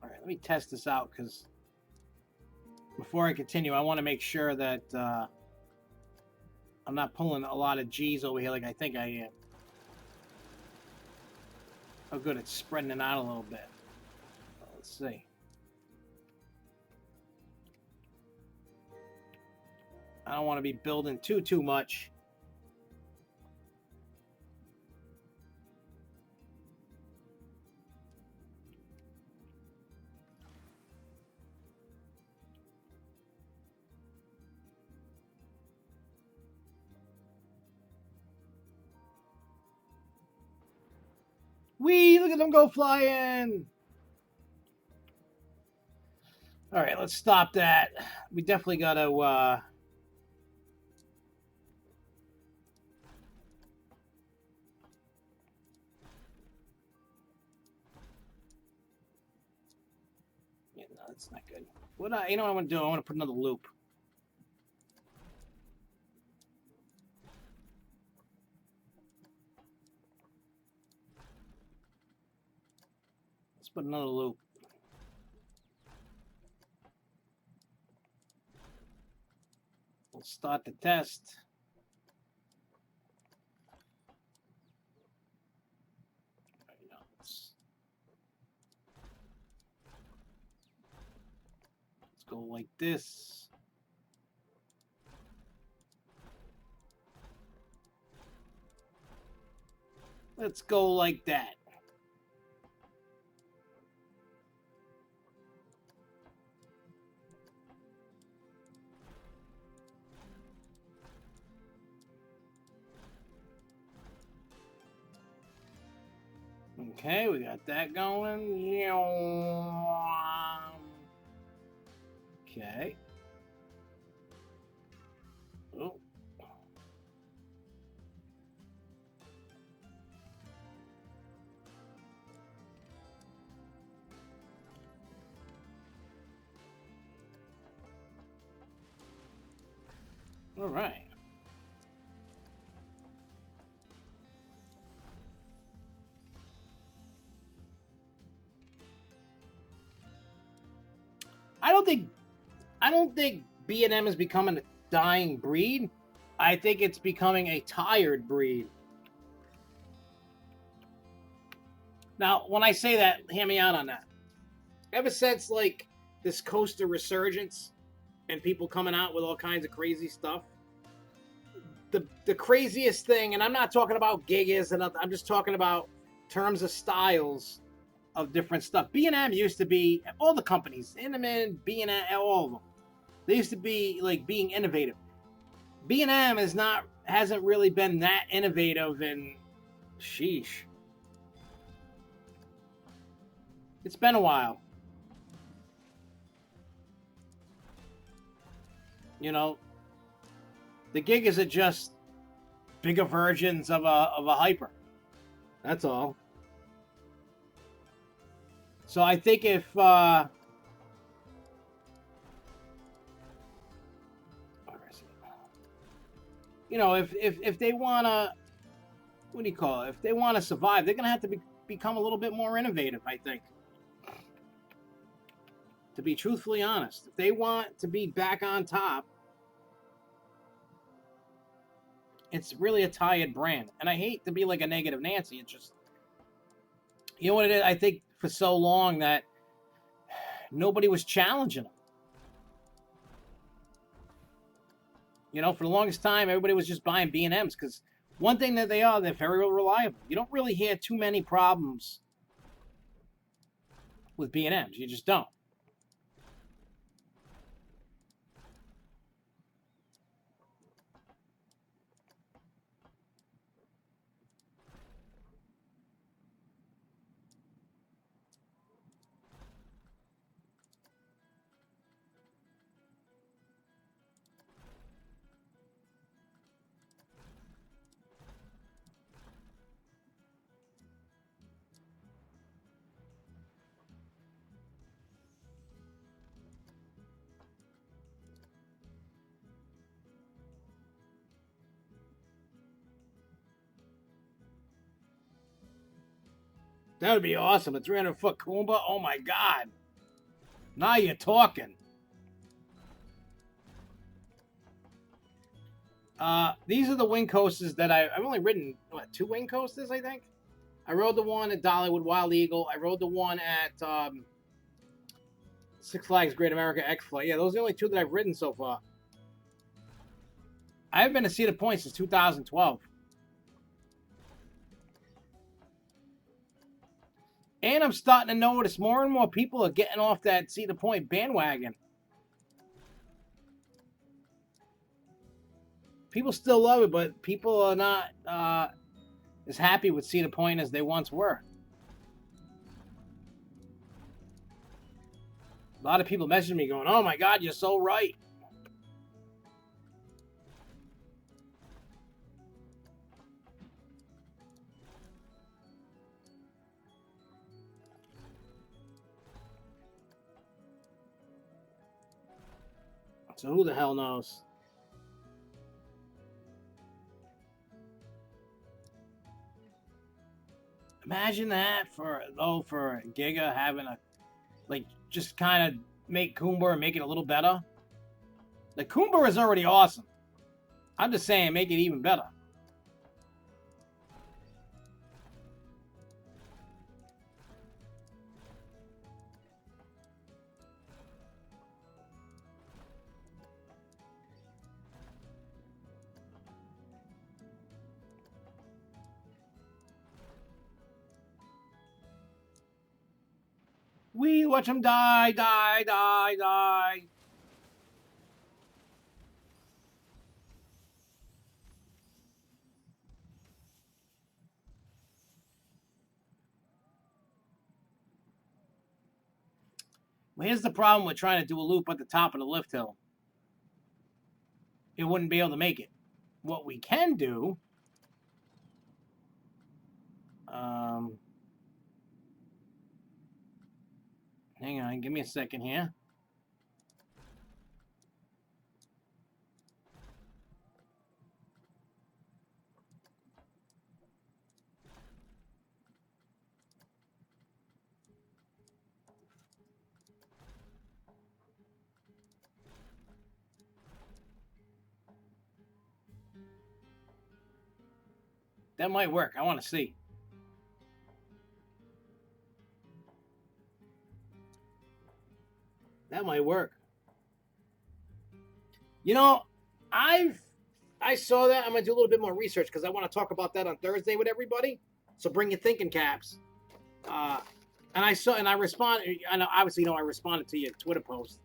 All right, let me test this out because before I continue, I want to make sure that I'm not pulling a lot of G's over here like I think I am. Oh, good. It's spreading it out a little bit. Let's see. I don't want to be building too much. Wee! Look at them go flying! All right, let's stop that. We definitely got to. Yeah, no, that's not good. You know what I'm gonna do? I want to put another loop. Let's put another loop. We'll start the test. Let's go like this. Let's go like that. Okay, we got that going. Okay. Oh, All right. I don't think B&M is becoming a dying breed. I think it's becoming a tired breed. Now, when I say that, hear me out on that. Ever since like this coaster resurgence and people coming out with all kinds of crazy stuff, the craziest thing, and I'm not talking about gigas and I'm just talking about terms of styles of different stuff. B&M used to be all the companies, Inman, B&M, all of them. They used to be like being innovative. B&M hasn't really been that innovative, and sheesh, it's been a while. You know, the gigas are just bigger versions of a hyper. That's all. So I think if you know, if they wanna, what do you call it? If they want to survive, they're gonna have to become a little bit more innovative. I think, to be truthfully honest, if they want to be back on top, it's really a tired brand. And I hate to be like a negative Nancy. It's just, you know what it is? I think for so long that nobody was challenging them. You know, for the longest time, everybody was just buying B&Ms because one thing that they're very reliable. You don't really hear too many problems with B&Ms. You just don't. That would be awesome. A 300-foot Kumba. Oh my God! Now you're talking. These are the wing coasters that I've only ridden, what, 2 wing coasters, I think? I rode the one at Dollywood Wild Eagle. I rode the one at Six Flags Great America X-Flight. Yeah, those are the only 2 that I've ridden so far. I haven't been to Cedar Point since 2012. And I'm starting to notice more and more people are getting off that Cedar Point bandwagon. People still love it, but people are not as happy with Cedar Point as they once were. A lot of people messaging me going, "Oh my God, you're so right." So who the hell knows? Imagine that for Giga having a, like, just kind of make Kumba and make it a little better. The Kumba is already awesome. I'm just saying, make it even better. We watch them die, die, die, die. Well, here's the problem with trying to do a loop at the top of the lift hill. It wouldn't be able to make it. What we can do, hang on, give me a second here. That might work. I want to see. That might work. You know, I saw that. I'm gonna do a little bit more research because I want to talk about that on Thursday with everybody. So bring your thinking caps. And I responded. I know, obviously, I responded to your Twitter post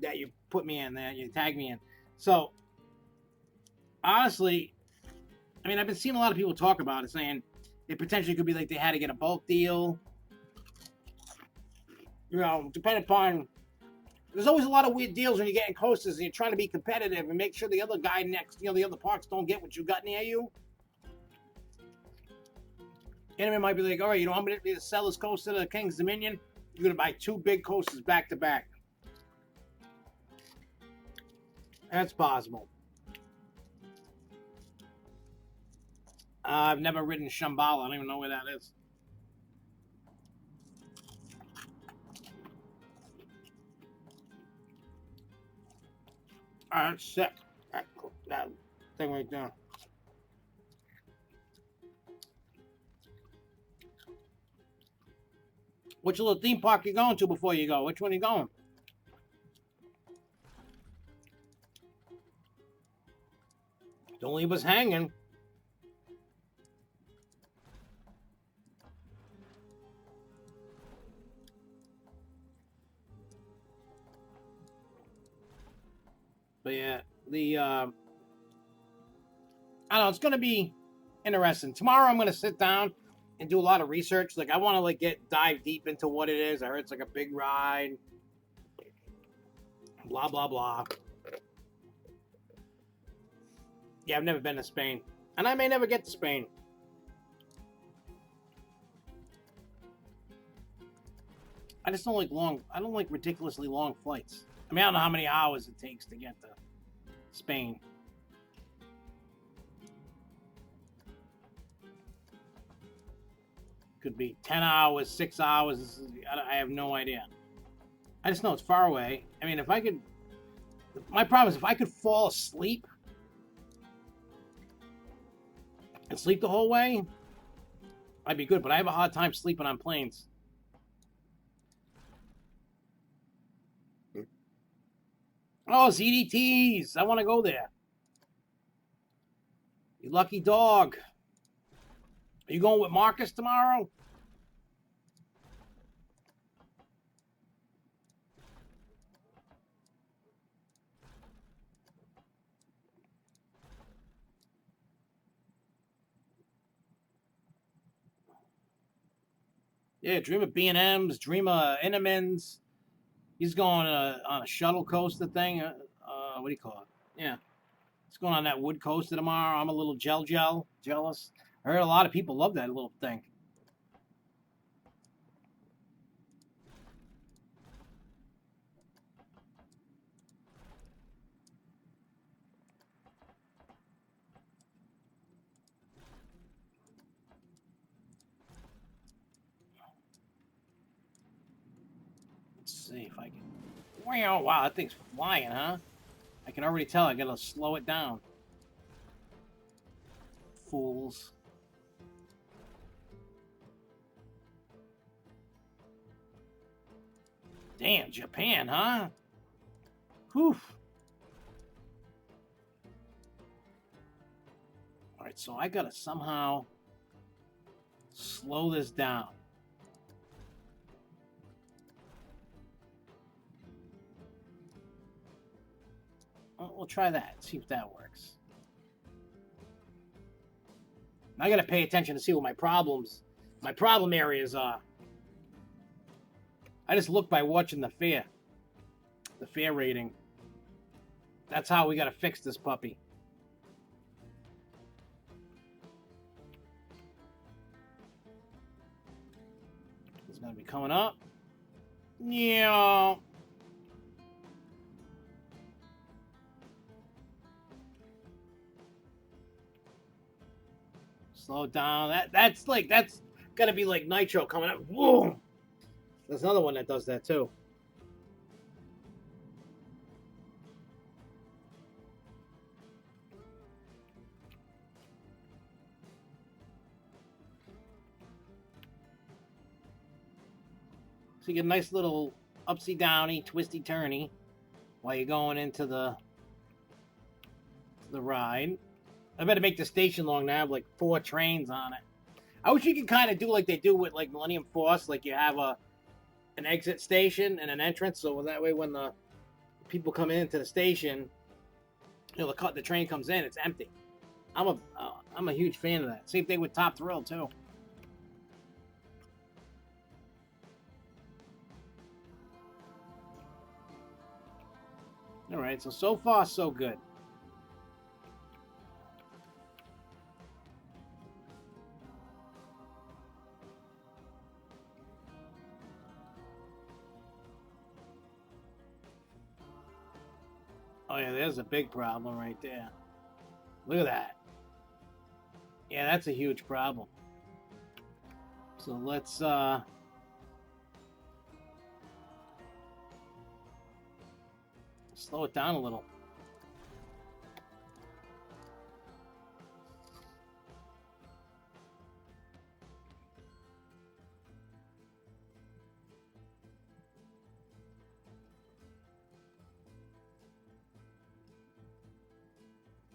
that you put me in there. You tagged me in. So honestly, I mean, I've been seeing a lot of people talk about it, saying it potentially could be like they had to get a bulk deal. Depending upon. There's always a lot of weird deals when you're getting coasters and you're trying to be competitive and make sure the other guy next, the other parks don't get what you got near you. Enemy might be like, all right, I'm going to sell this coaster to King's Dominion. You're going to buy 2 big coasters back to back. That's possible. I've never ridden Shambhala. I don't even know where that is. All right, sick. That thing right there. Which little theme park you going to before you go? Which one are you going? Don't leave us hanging. But yeah, I don't know, it's going to be interesting. Tomorrow I'm going to sit down and do a lot of research. Like, I want to dive deep into what it is. I heard it's like a big ride. Blah, blah, blah. Yeah, I've never been to Spain. And I may never get to Spain. I just don't like I don't like ridiculously long flights. I mean, I don't know how many hours it takes to get to Spain. Could be 10 hours, 6 hours. I have no idea. I just know it's far away. I mean, my problem is if I could fall asleep and sleep the whole way, I'd be good. But I have a hard time sleeping on planes. Oh, ZDTs. I want to go there. You lucky dog. Are you going with Marcus tomorrow? Yeah, dream of B&Ms, dream of Inversions. He's going on a shuttle coaster thing. What do you call it? Yeah. He's going on that wood coaster tomorrow. I'm a little jealous. I heard a lot of people love that little thing. Let's see if I can. Wow, that thing's flying, huh? I can already tell I gotta slow it down. Fools. Damn, Japan, huh? Whew. Alright, so I gotta somehow slow this down. Well, we'll try that, see if that works. I gotta pay attention to see what my problem areas are. I just look by watching the fare rating. That's how we gotta fix this puppy. It's gonna be coming up. Yeah. Slow down. That's gonna be like Nitro coming up. Whoa. There's another one that does that too. you get a nice little upsy downy, twisty turny while you're going into the ride. I better make the station long to have like 4 trains on it. I wish you could kind of do like they do with like Millennium Force, like you have an exit station and an entrance, so that way when the people come into the station, you know, the train comes in, it's empty. I'm a huge fan of that. Same thing with Top Thrill too. All right, so far so good. Oh yeah, there's a big problem right there. Look at that. Yeah, that's a huge problem. So let's slow it down a little.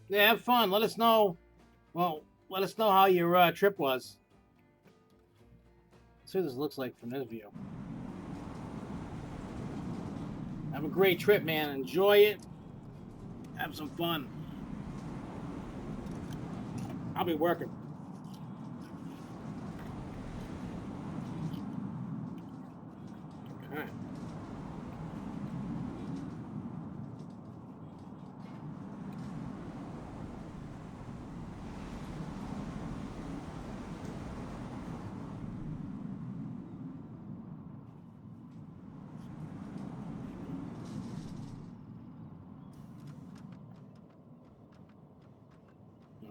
Yeah, have fun. Let us know. Well, let us know how your trip was. Let's see what this looks like from this view. Have a great trip, man. Enjoy it. Have some fun. I'll be working. All right.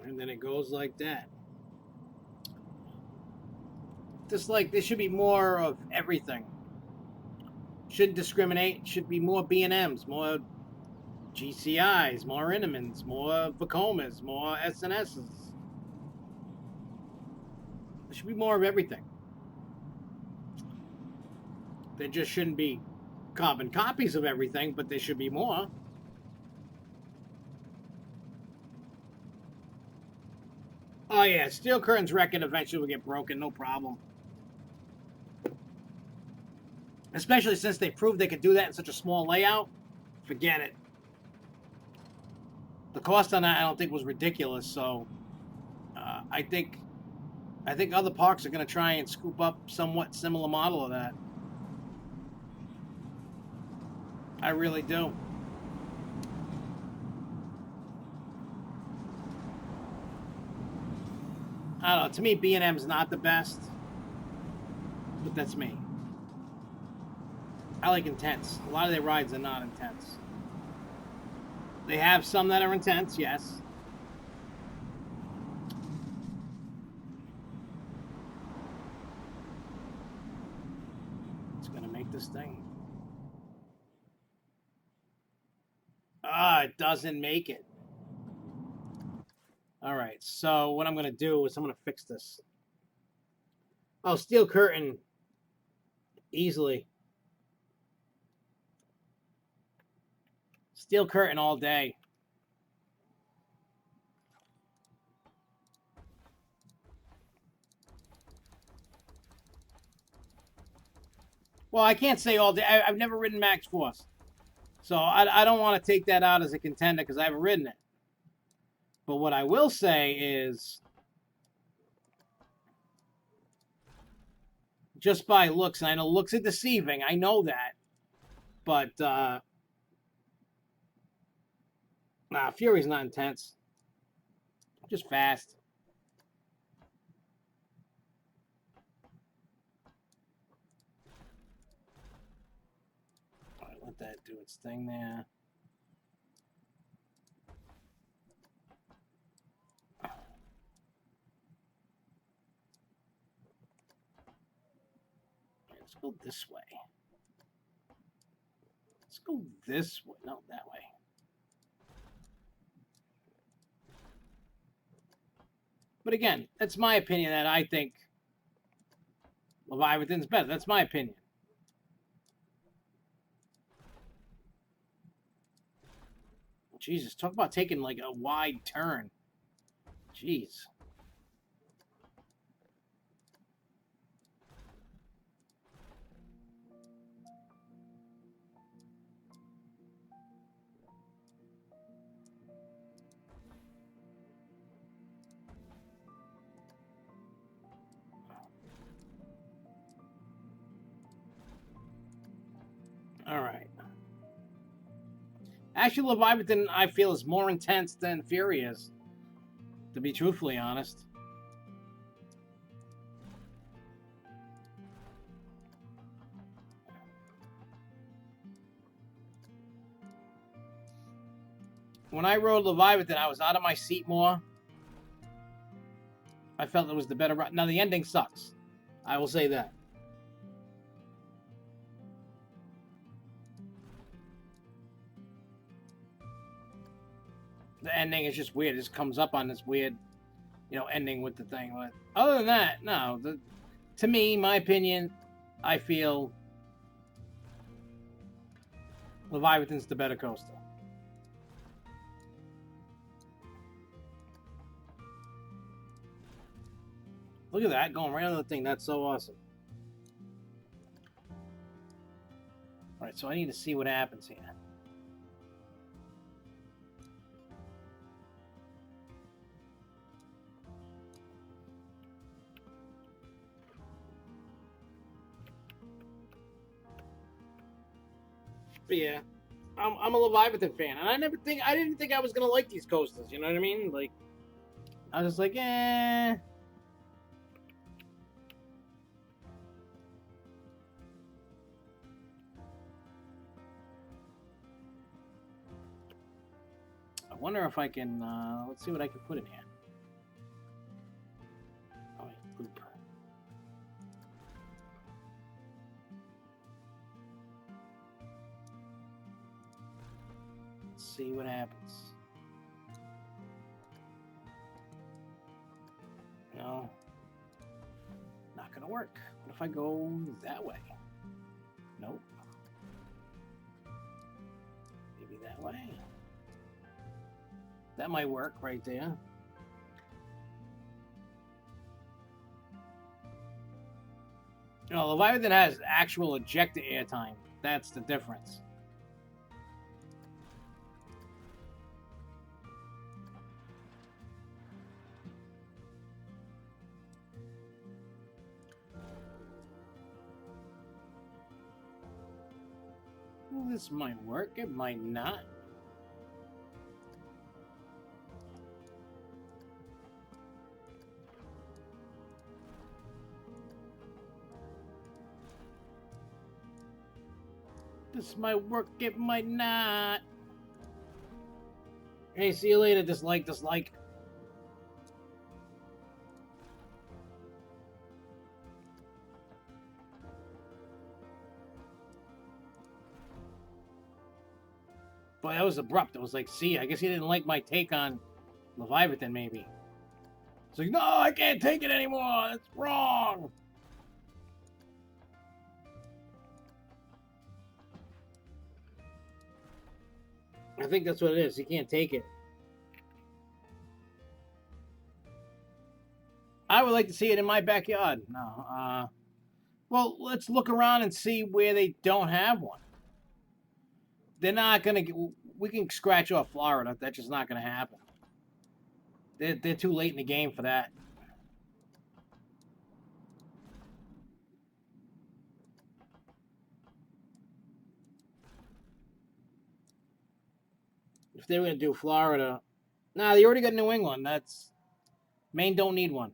And then it goes like that. Just like there should be more of everything. Shouldn't discriminate. Should be more B&Ms, more GCIs, more Innemans, more Vacomas, more SNSs. There should be more of everything. There just shouldn't be carbon copies of everything, but there should be more. Oh yeah, steel curtains wreck it eventually will get broken, no problem. Especially since they proved they could do that in such a small layout. Forget it. The cost on that I don't think was ridiculous, so I think other parks are going to try and scoop up somewhat similar model of that. I really do. I don't know. To me, B&M's not the best, but that's me. I like intense. A lot of their rides are not intense. They have some that are intense, yes. It's gonna make this thing. Ah, it doesn't make it. All right, so what I'm gonna do is I'm gonna fix this. Oh, steel curtain easily. Steel curtain all day. Well, I can't say all day. I've never ridden Max Force. So I don't want to take that out as a contender because I haven't ridden it. But what I will say is, just by looks, and I know looks are deceiving, I know that. But, nah, Fury's not intense. Just fast. All right, let that do its thing there. Let's go this way. Let's go this way. No, that way. But again, that's my opinion that I think Leviathan's better. That's my opinion. Jesus, talk about taking like a wide turn. Jeez. All right. Actually, Leviathan, I feel, is more intense than Fury is, to be truthfully honest. When I rode Leviathan, I was out of my seat more. I felt it was the better ride. Now, the ending sucks. I will say that. The ending is just weird. It just comes up on this weird, ending with the thing. But other than that, no. To me, my opinion, I feel Leviathan's the better coaster. Look at that, going right on the thing. That's so awesome. All right, so I need to see what happens here. But yeah, I'm a Leviathan fan, and I didn't think I was gonna like these coasters. You know what I mean? Like, I was just like, eh. I wonder if I can. Let's see what I can put in here. Oh, wait, loop. Let's see what happens. No, not gonna work. What if I go that way? Nope. Maybe that way. That might work right there. Leviathan has actual ejector airtime. That's the difference. Well, this might work. It might not. This might work, it might not. Hey, see you later, dislike. Boy, that was abrupt. It was like, see, I guess he didn't like my take on Leviathan, maybe. It's like, no, I can't take it anymore. It's wrong. I think that's what it is. He can't take it. I would like to see it in my backyard. No. Well, let's look around and see where they don't have one. They're not going to... We can scratch off Florida. That's just not going to happen. They're too late in the game for that. If they were going to do Florida... Nah, they already got New England. Maine don't need one.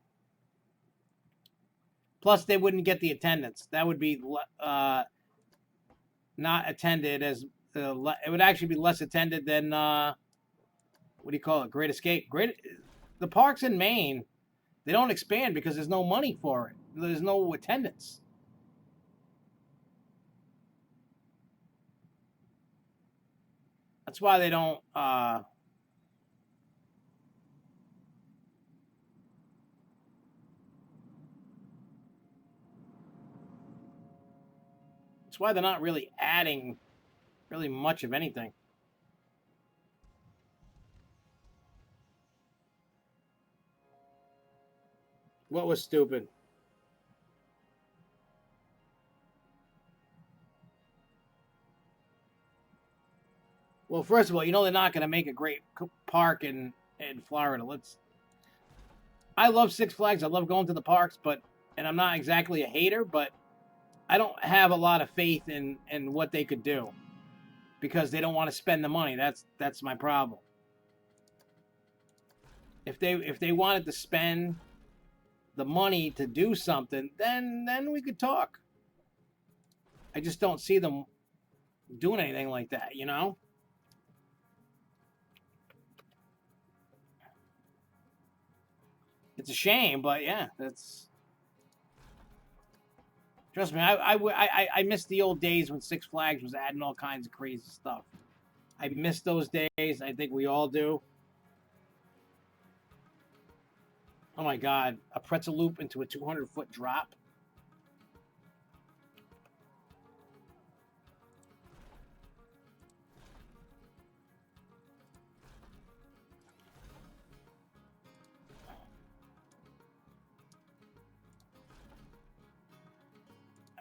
Plus, they wouldn't get the attendance. That would be not attended as... it would actually be less attended than... what do you call it? Great Escape. The parks in Maine, they don't expand because there's no money for it. There's no attendance. That's why they don't... That's why they're not really adding really much of anything. What was stupid? Well, first of all, you know they're not going to make a great park in Florida. Let's. I love Six Flags. I love going to the parks, but and I'm not exactly a hater, but I don't have a lot of faith in what they could do because they don't want to spend the money. That's my problem. If they wanted to spend the money to do something, then we could talk. I just don't see them doing anything like that, you know? It's a shame, but yeah, that's trust me. I miss the old days when Six Flags was adding all kinds of crazy stuff. I miss those days. I think we all do. Oh my God, a pretzel loop into a 200-foot drop.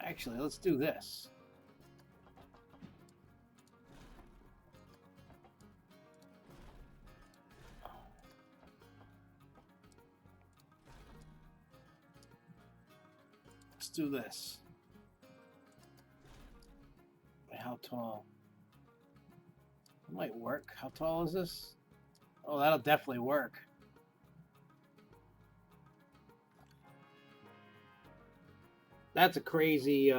Actually, let's do this. Let's do this. How tall? It might work. How tall is this? Oh, that'll definitely work. That's a crazy.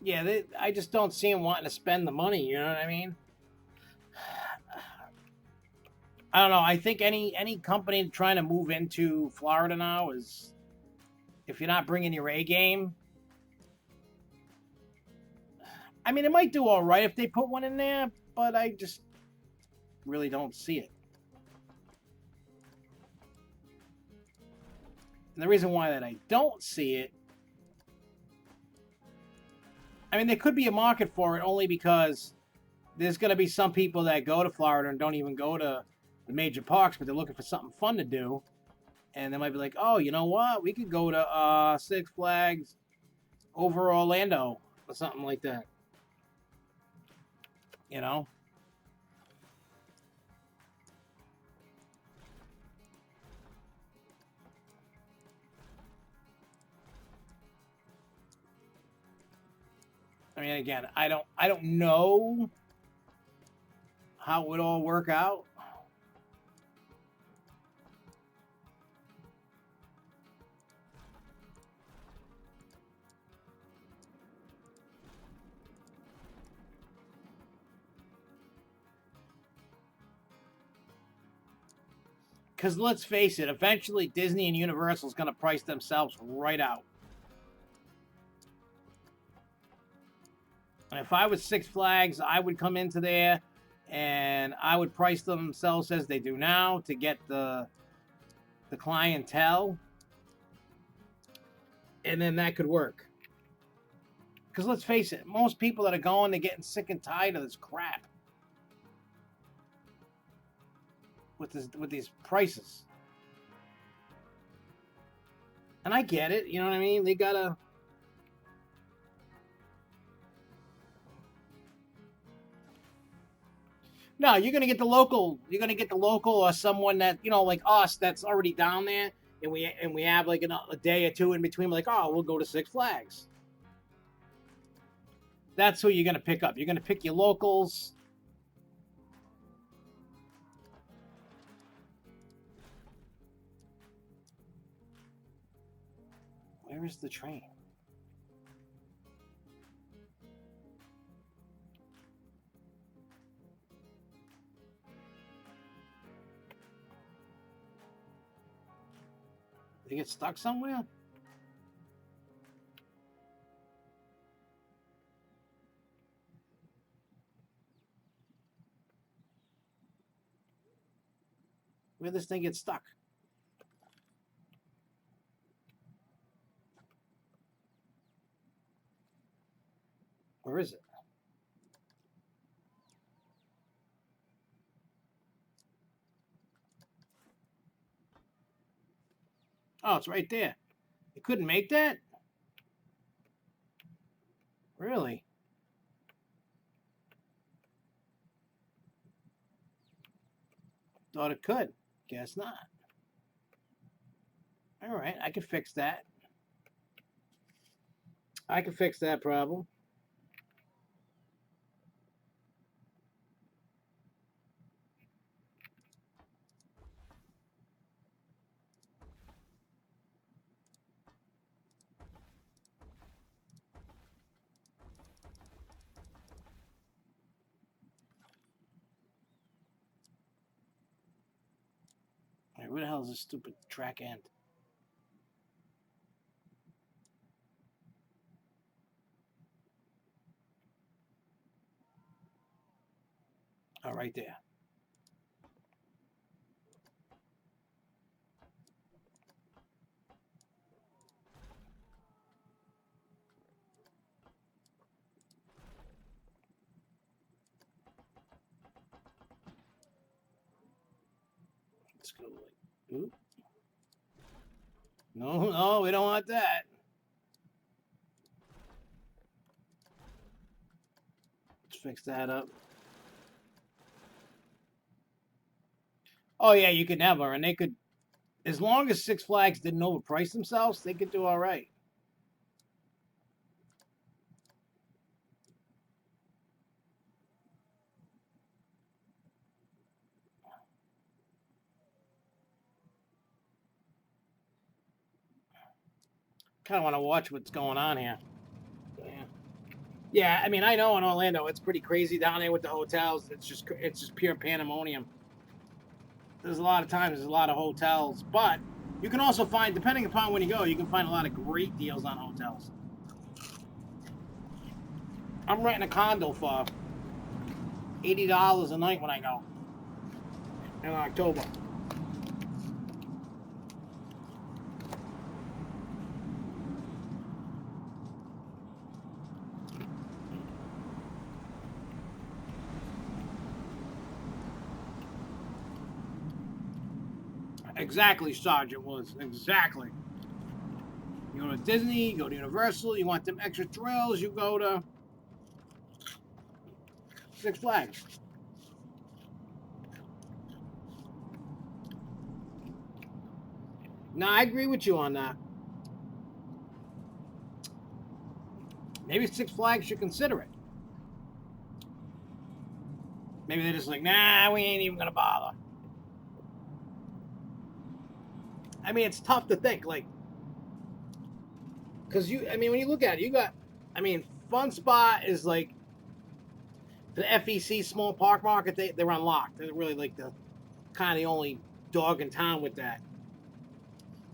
Yeah, I just don't see them wanting to spend the money. You know what I mean? I don't know. I think any company trying to move into Florida now is, if you're not bringing your A game. I mean, it might do all right if they put one in there, but I just really don't see it. And the reason why that I don't see it, I mean, there could be a market for it only because there's going to be some people that go to Florida and don't even go to the major parks, but they're looking for something fun to do. And they might be like, oh, you know what? We could go to Six Flags over Orlando or something like that. You know? I mean, again, I don't know how it would all work out. Because let's face it, eventually Disney and Universal is going to price themselves right out. And if I was Six Flags, I would come into there and I would price themselves as they do now to get the clientele, and then that could work. Because let's face it, most people that are going, they're getting sick and tired of this crap with these prices. And I get it, you know what I mean? They gotta. No, you're gonna get the local. You're gonna get the local or someone that like us, that's already down there, and we have like a day or two in between. Like, oh, we'll go to Six Flags. That's who you're gonna pick up. You're gonna pick your locals. Where is the train? Did it get stuck somewhere? Where did this thing get stuck? Where is it? Oh, it's right there. You couldn't make that? Really? Thought it could. Guess not. All right, I can fix that. I can fix that problem. All right, where the hell is this stupid track end? Oh, right there. Let's go like, oop. No, no, we don't want that. Let's fix that up. Oh yeah, you could never, and they could, as long as Six Flags didn't overprice themselves, they could do all right. Kind of want to watch what's going on here. Yeah. Yeah, I mean, I know in Orlando it's pretty crazy down there with the hotels. It's just pure pandemonium. There's a lot of times there's a lot of hotels, but you can also find, depending upon when you go, you can find a lot of great deals on hotels. I'm renting a condo for $80 a night when I go in October. Exactly, Sergeant Woods. Exactly. You go to Disney, you go to Universal, you want them extra thrills, you go to Six Flags. No, I agree with you on that. Maybe Six Flags should consider it. Maybe they're just like, nah, we ain't even gonna bother. I mean, it's tough to think, like, because I mean, when you look at it, you got, I mean, Fun Spot is like the FEC small park market. They're unlocked. They're really like the kind of the only dog in town with that.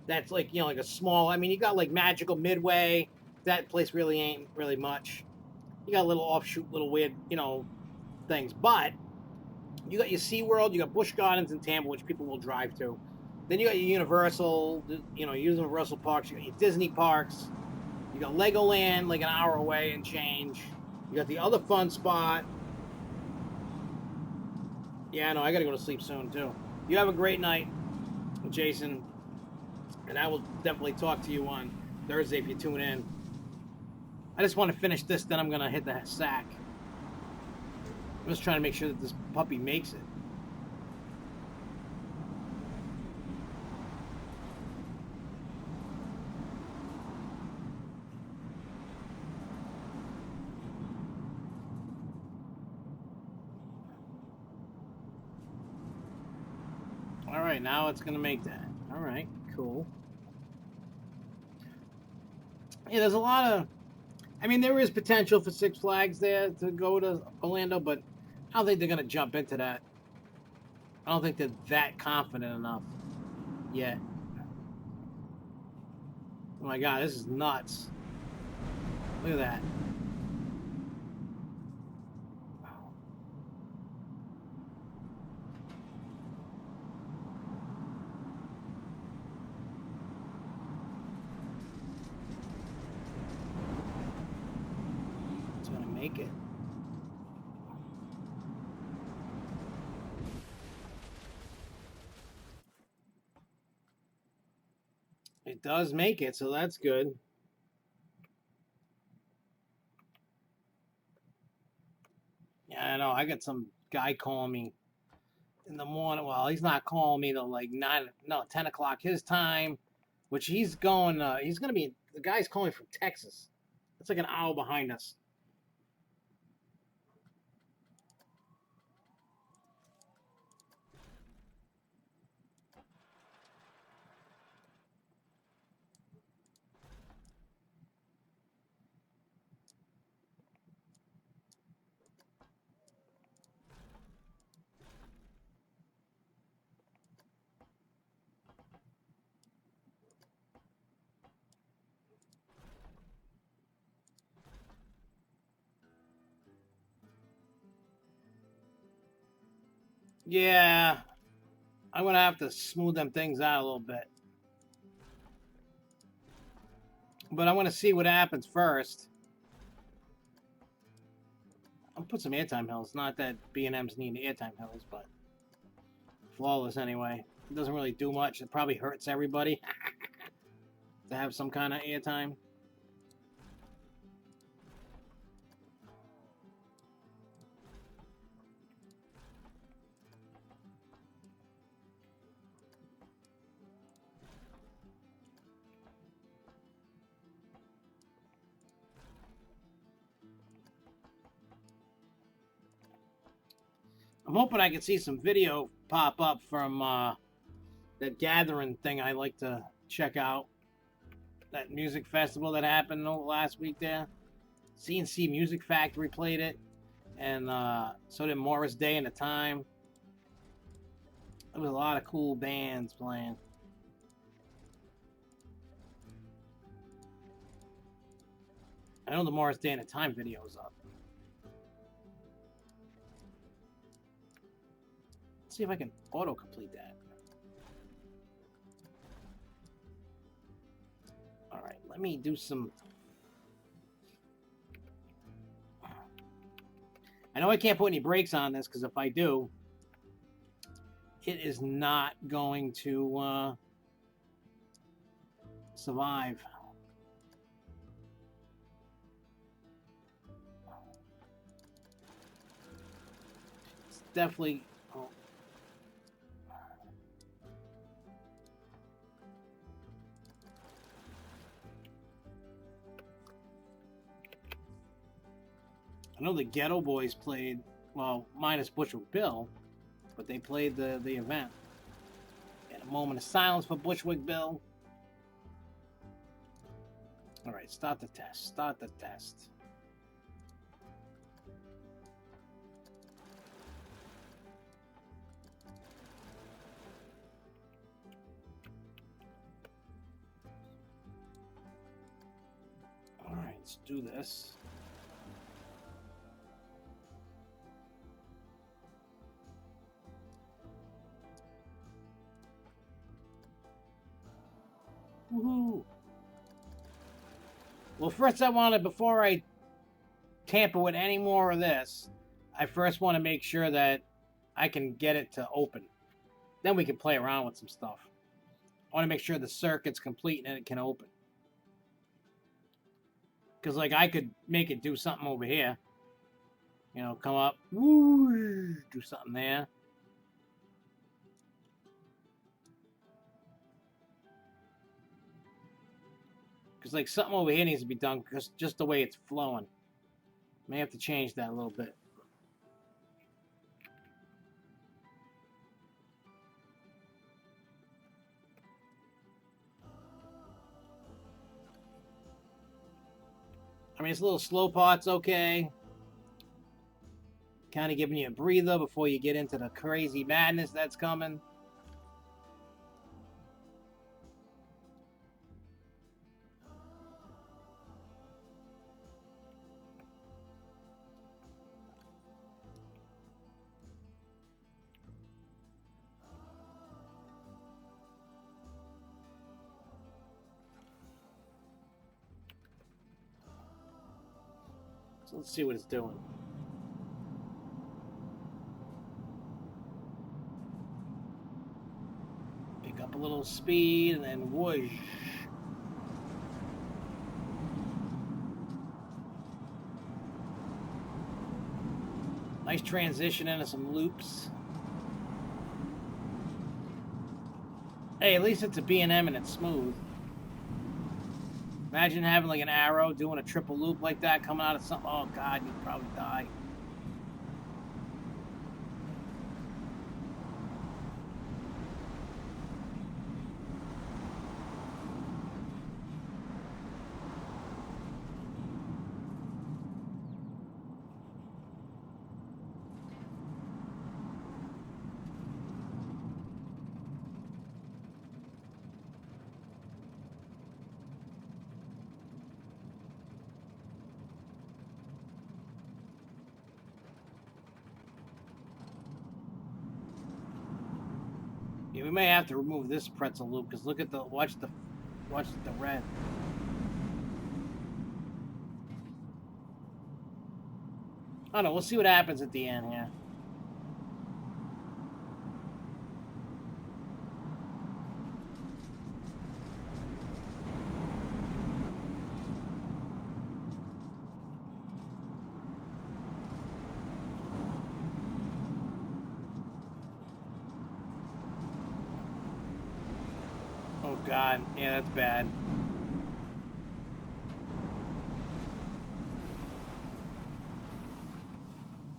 That's like, you know, like a small. I mean, you got like Magical Midway. That place really ain't really much. You got little offshoot, little weird, you know, things. But you got your SeaWorld, you got Busch Gardens in Tampa, which people will drive to. Then you got your Universal, you know, Universal parks. You got your Disney parks. You got Legoland, like an hour away and change. You got the other Fun Spot. Yeah, I know. I got to go to sleep soon, too. You have a great night, Jason. And I will definitely talk to you on Thursday if you tune in. I just want to finish this, then I'm going to hit the sack. I'm just trying to make sure that this puppy makes it. All right, now it's going to make that. All right, cool. Yeah, there's a lot of... I mean, there is potential for Six Flags there to go to Orlando, but I don't think they're going to jump into that. I don't think they're that confident enough yet. Oh my god, this is nuts. Look at that. It's going to make it. It does make it, so that's good. Yeah, I know. I got some guy calling me in the morning. Well, he's not calling me till like 10 o'clock his time, which he's going to be, the guy's calling from Texas. It's like an hour behind us. Yeah, I'm going to have to smooth them things out a little bit. But I want to see what happens first. I'll put some airtime hills. Not that B&M's need airtime hills, but flawless anyway. It doesn't really do much. It probably hurts everybody to have some kind of airtime. I'm hoping I can see some video pop up from that gathering thing I like to check out. That music festival that happened last week there. CNC Music Factory played it. And so did Morris Day and the Time. There was a lot of cool bands playing. I know the Morris Day and the Time video is up. Let's see if I can auto-complete that. Alright, let me do some... I know I can't put any brakes on this, because if I do, it is not going to survive. It's definitely... Oh. I know the Ghetto Boys played, well, minus Bushwick Bill, but they played the event. And a moment of silence for Bushwick Bill. All right, start the test. Start the test. All right, let's do this. Woohoo! Well, first I want to, before I tamper with any more of this, I first want to make sure that I can get it to open. Then we can play around with some stuff. I want to make sure the circuit's complete and it can open. Because, like, I could make it do something over here. You know, come up, woo, do something there. Because, like, something over here needs to be done because just the way it's flowing. May have to change that a little bit. I mean, it's a little slow parts, okay. Kind of giving you a breather before you get into the crazy madness that's coming. So let's see what it's doing. Pick up a little speed and then whoosh. Nice transition into some loops. Hey, at least it's a B&M and it's smooth. Imagine having like an arrow doing a triple loop like that coming out of something. Oh God, you'd probably die. Yeah, we may have to remove this pretzel loop because look at the watch the red. I don't know. We'll see what happens at the end here. Oh God, yeah, that's bad.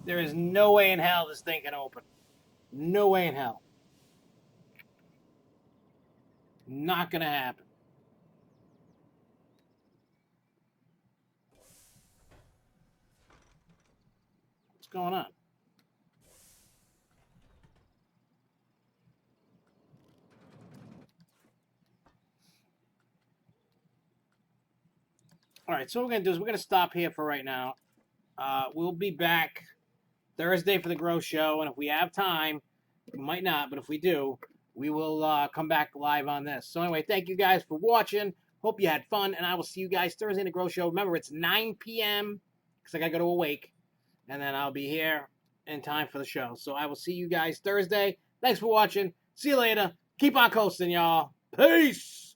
There is no way in hell this thing can open. No way in hell. Not gonna happen. What's going on? All right, so what we're gonna do is we're gonna stop here for right now. We'll be back Thursday for the Grow Show, and if we have time, we might not, but if we do, we will come back live on this. So anyway, thank you guys for watching. Hope you had fun, and I will see you guys Thursday in the Grow Show. Remember, it's 9 p.m. because I gotta go to Awake, and then I'll be here in time for the show. So I will see you guys Thursday. Thanks for watching. See you later. Keep on coasting, y'all. Peace.